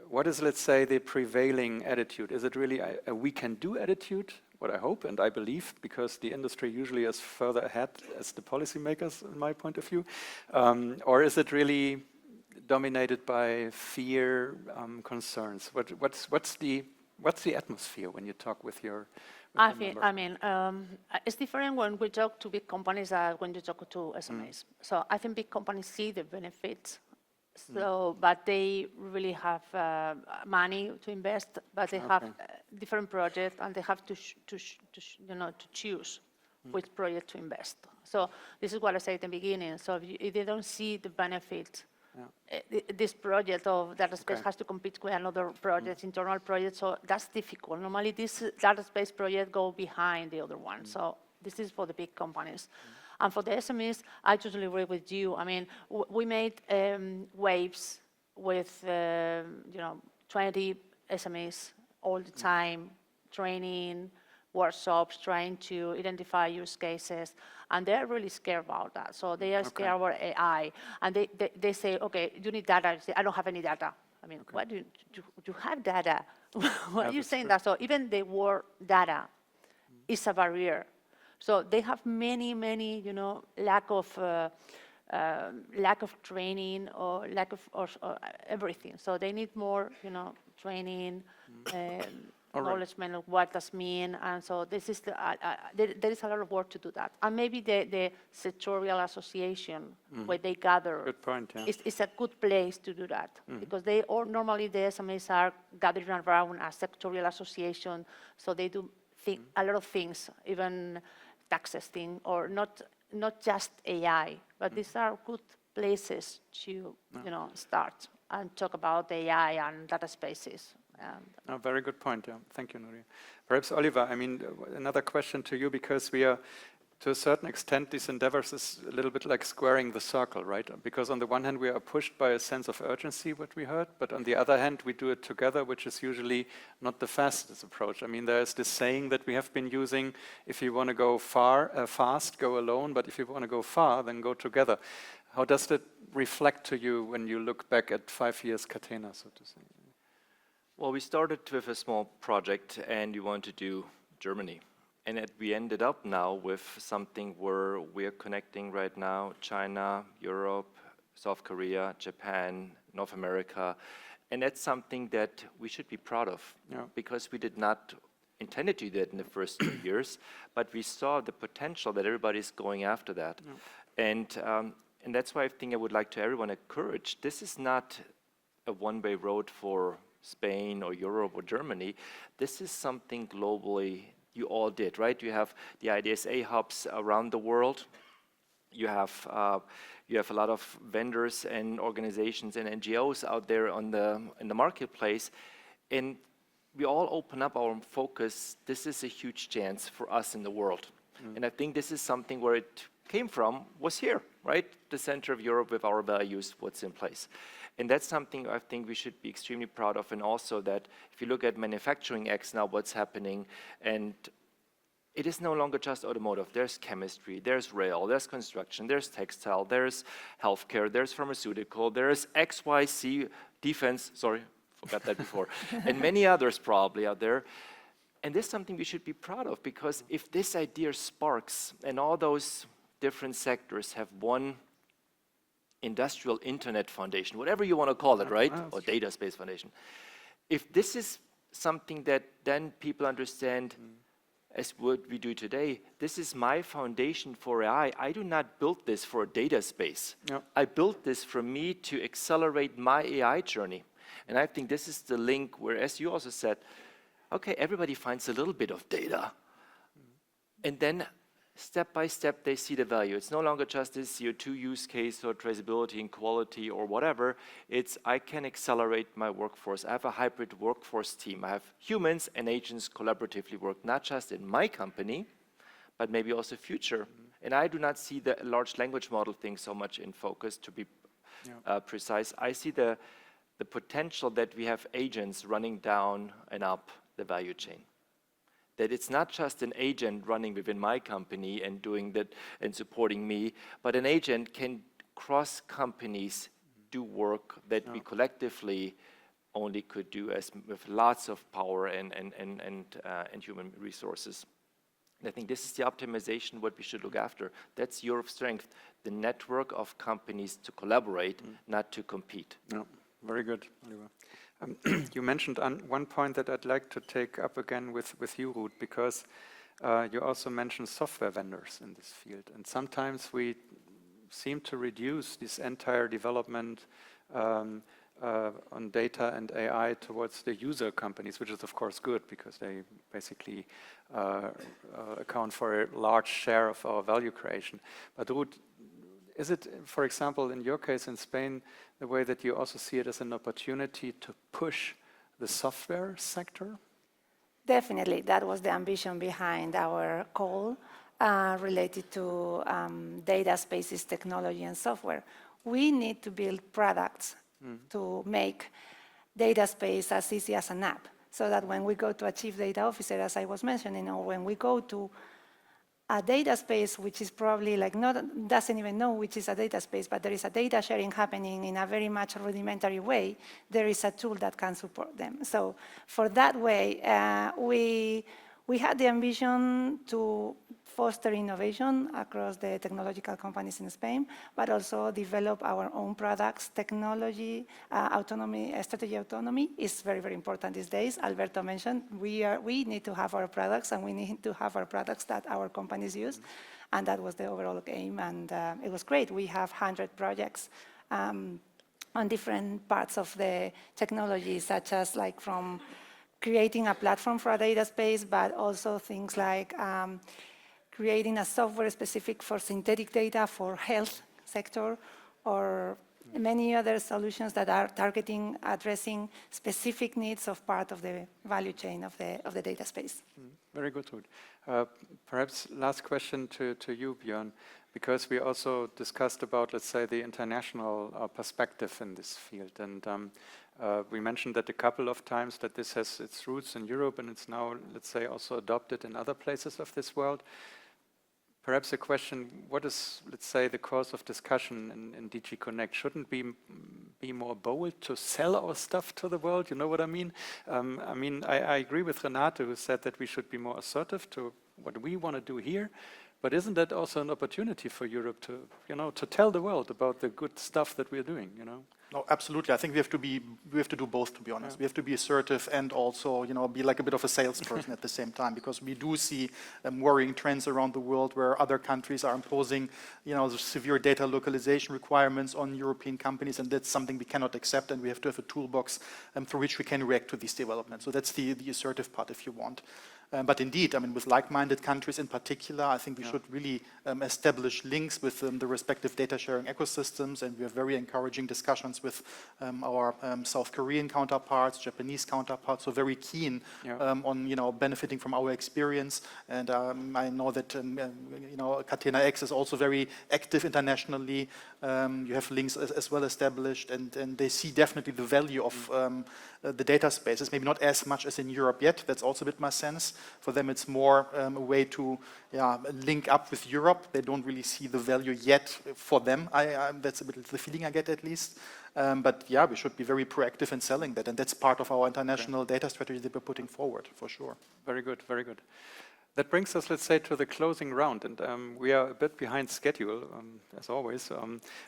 what is, let's say, the prevailing attitude? Is it really a we can do attitude? What I hope and I believe, because the industry usually is further ahead as the policymakers, in my point of view, or is it really dominated by fear, concerns? What's the atmosphere when you talk with your? It's different when we talk to big companies than when you talk to SMEs. So I think big companies see the benefits. So, but they really have money to invest, but they have different projects, and they have to choose which project to invest. So this is what I said at the beginning. So if they don't see the benefit, this project of data space has to compete with another project, internal project. So that's difficult. Normally, this data space project go behind the other one. So this is for the big companies. And for the SMEs, I totally agree with you. I mean, we made waves with 20 SMEs all the time, training, workshops, trying to identify use cases, and they're really scared about that. So they are scared about AI, and they say, okay, you need data. I say, I don't have any data. I mean, what do you have data? Why are you saying that? So even the word data is a barrier. So they have many, lack of training or lack of everything. So they need more, training, acknowledgement of what does mean, and so this is there is a lot of work to do that. And maybe the sectorial association where they gather Good point, yeah. is a good place to do that, because they normally the SMEs are gathering around a sectorial association, so they do a lot of things, even taxes thing, or not just AI, but these are good places to start and talk about AI and data spaces. Very good point, yeah. Thank you, Nuria. Perhaps, Oliver, I mean, another question to you, because we are, to a certain extent, these endeavors is a little bit like squaring the circle, right? Because on the one hand, we are pushed by a sense of urgency, what we heard, but on the other hand, we do it together, which is usually not the fastest approach. I mean, there's this saying that we have been using, if you want to go fast, go alone, but if you want to go far, then go together. How does that reflect to you when you look back at 5 years Catena, so to say? Well, we started with a small project, and we wanted to do Germany. And we ended up now with something where we're connecting right now China, Europe, South Korea, Japan, North America. And that's something that we should be proud of, because we did not intend to do that in the first 2 years, but we saw the potential that everybody's going after that. And that's why I think I would like to everyone encourage, this is not a one-way road for Spain or Europe or Germany. This is something globally you all did, right? You have the IDSA hubs around the world. You have a lot of vendors and organizations and NGOs out there in the marketplace, and we all open up our focus. This is a huge chance for us in the world, and I think this is something where it came from was here, right? The center of Europe with our values, what's in place. And that's something I think we should be extremely proud of, and also that if you look at Manufacturing X now, what's happening, and it is no longer just automotive. There's chemistry, there's rail, there's construction, there's textile, there's healthcare, there's pharmaceutical, there's XYZ, defense, sorry, forgot that before, and many others probably out there. And this is something we should be proud of, because if this idea sparks and all those different sectors have one industrial internet foundation, whatever you want to call it, right? Or data space foundation. If this is something that then people understand as what we do today, this is my foundation for AI. I do not build this for a data space. I built this for me to accelerate my AI journey. And I think this is the link where, as you also said, okay, everybody finds a little bit of data. And then step by step, they see the value. It's no longer just this CO2 use case or traceability and quality or whatever. It's I can accelerate my workforce. I have a hybrid workforce team. I have humans and agents collaboratively work, not just in my company, but maybe also future. And I do not see the large language model thing so much in focus, to be precise. I see the potential that we have agents running down and up the value chain. That it's not just an agent running within my company and doing that and supporting me, but an agent can cross companies do work that we collectively only could do with lots of power and human resources. And I think this is the optimization what we should look after. That's your strength, the network of companies to collaborate, not to compete. Very good, Oliver. You mentioned one point that I'd like to take up again with you, Ruth, because you also mentioned software vendors in this field. And sometimes we seem to reduce this entire development on data and AI towards the user companies, which is of course good, because they basically account for a large share of our value creation. But Ruth, is it, for example, in your case in Spain, the way that you also see it as an opportunity to push the software sector? Definitely, that was the ambition behind our call related to data spaces, technology, and software. We need to build products to make data space as easy as an app, so that when we go to a chief data officer, as I was mentioning, or when we go to a data space which is probably like doesn't even know which is a data space, but there is a data sharing happening in a very much rudimentary way, there is a tool that can support them. So for that way, we had the ambition to foster innovation across the technological companies in Spain, but also develop our own products. Technology autonomy, strategy autonomy is very, very important these days. Alberto mentioned we need to have our products, and we need to have our products that our companies use, and that was the overall aim, and it was great. We have 100 projects on different parts of the technology, such as like from creating a platform for a data space, but also things like creating a software specific for synthetic data for health sector, or many other solutions that are targeting, addressing specific needs of part of the value chain of the data space. Very good, Ruth. Perhaps last question to you, Björn, because we also discussed about, let's say, the international perspective in this field. And we mentioned that a couple of times that this has its roots in Europe, and it's now, let's say, also adopted in other places of this world. Perhaps a question, what is, let's say, the course of discussion in DG Connect? Shouldn't we be more bold to sell our stuff to the world? You know what I mean? I agree with Renate, who said that we should be more assertive to what we want to do here. But isn't that also an opportunity for Europe to, to tell the world about the good stuff that we're doing, No, absolutely. I think we have to do both, to be honest. Yeah. We have to be assertive and also, be like a bit of a salesperson at the same time, because we do see worrying trends around the world where other countries are imposing, severe data localization requirements on European companies, and that's something we cannot accept, and we have to have a toolbox through which we can react to these developments. So that's the assertive part, if you want. But indeed, with like-minded countries in particular, I think we should really establish links with the respective data sharing ecosystems, and we have very encouraging discussions with our South Korean counterparts, Japanese counterparts, so very keen on benefiting from our experience. And I know that Catena X is also very active internationally. You have links as well established, and they see definitely the value of the data spaces, maybe not as much as in Europe yet. That's also a bit my sense. For them, it's more a way to link up with Europe. They don't really see the value yet for them. That's a bit the feeling I get, at least. But yeah, we should be very proactive in selling that, and that's part of our international data strategy that we're putting forward, for sure. Very good, very good. That brings us, let's say, to the closing round, and we are a bit behind schedule, as always.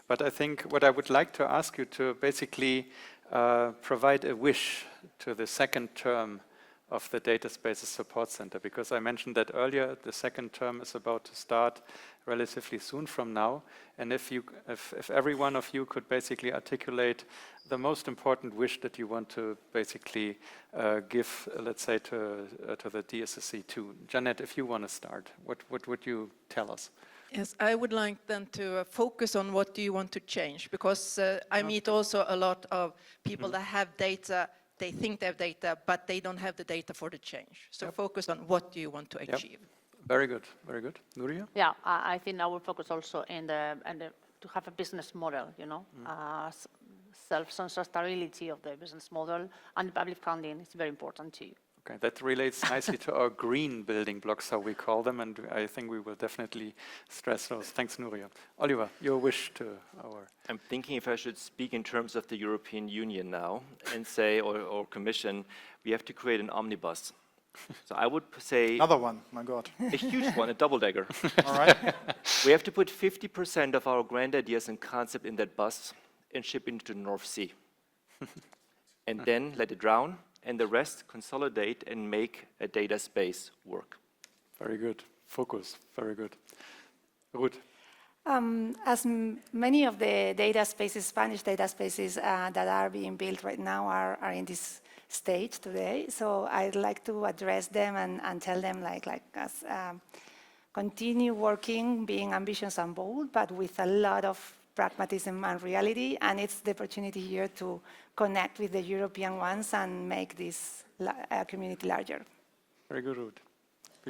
But I think what I would like to ask you to basically provide a wish to the second term of the Data Spaces Support Center, because I mentioned that earlier. The second term is about to start relatively soon from now, and if every one of you could basically articulate the most important wish that you want to basically give, let's say, to the DSSC2. Jeanette, if you want to start, what would you tell us? Yes, I would like then to focus on what do you want to change, because I meet also a lot of people that have data. They think they have data, but they don't have the data for the change. So focus on what do you want to achieve. Very good, very good. Nuria? Yeah, I think I will focus also to have a business model, self-sustainability of the business model, and public funding is very important too. Okay, that relates nicely to our green building blocks, how we call them, and I think we will definitely stress those. Thanks, Nuria. Oliver, your wish to our... I'm thinking if I should speak in terms of the European Union now and say, or Commission, we have to create an omnibus. So I would say... Another one, my God. A huge one, a double-decker. All right. We have to put 50% of our grand ideas and concept in that bus and ship into the North Sea. And then let it drown, and the rest consolidate and make a data space work. Very good. Focus. Very good. Ruth? As many of the data spaces, Spanish data spaces that are being built right now are in this stage today, so I'd like to address them and tell them continue working, being ambitious and bold, but with a lot of pragmatism and reality, and it's the opportunity here to connect with the European ones and make this community larger. Very good, Ruth.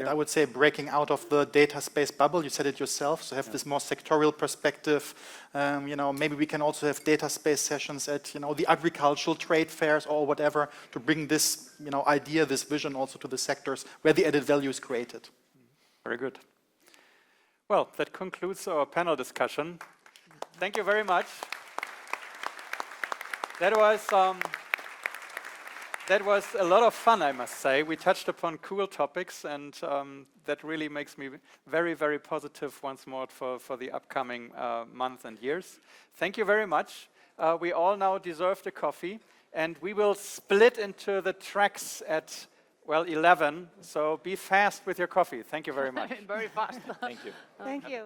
I would say breaking out of the data space bubble, you said it yourself, so have this more sectorial perspective. Maybe we can also have data space sessions at, the agricultural trade fairs or whatever, to bring this, idea, this vision also to the sectors where the added value is created. Very good. Well, that concludes our panel discussion. Thank you very much. That That was a lot of fun, I must say. We touched upon cool topics, and that really makes me very, very positive once more for the upcoming months and years. Thank you very much. We all now deserve the coffee, and we will split into the tracks at, well, 11. So be fast with your coffee. Thank you very much. Very fast. Thank you. Thank you.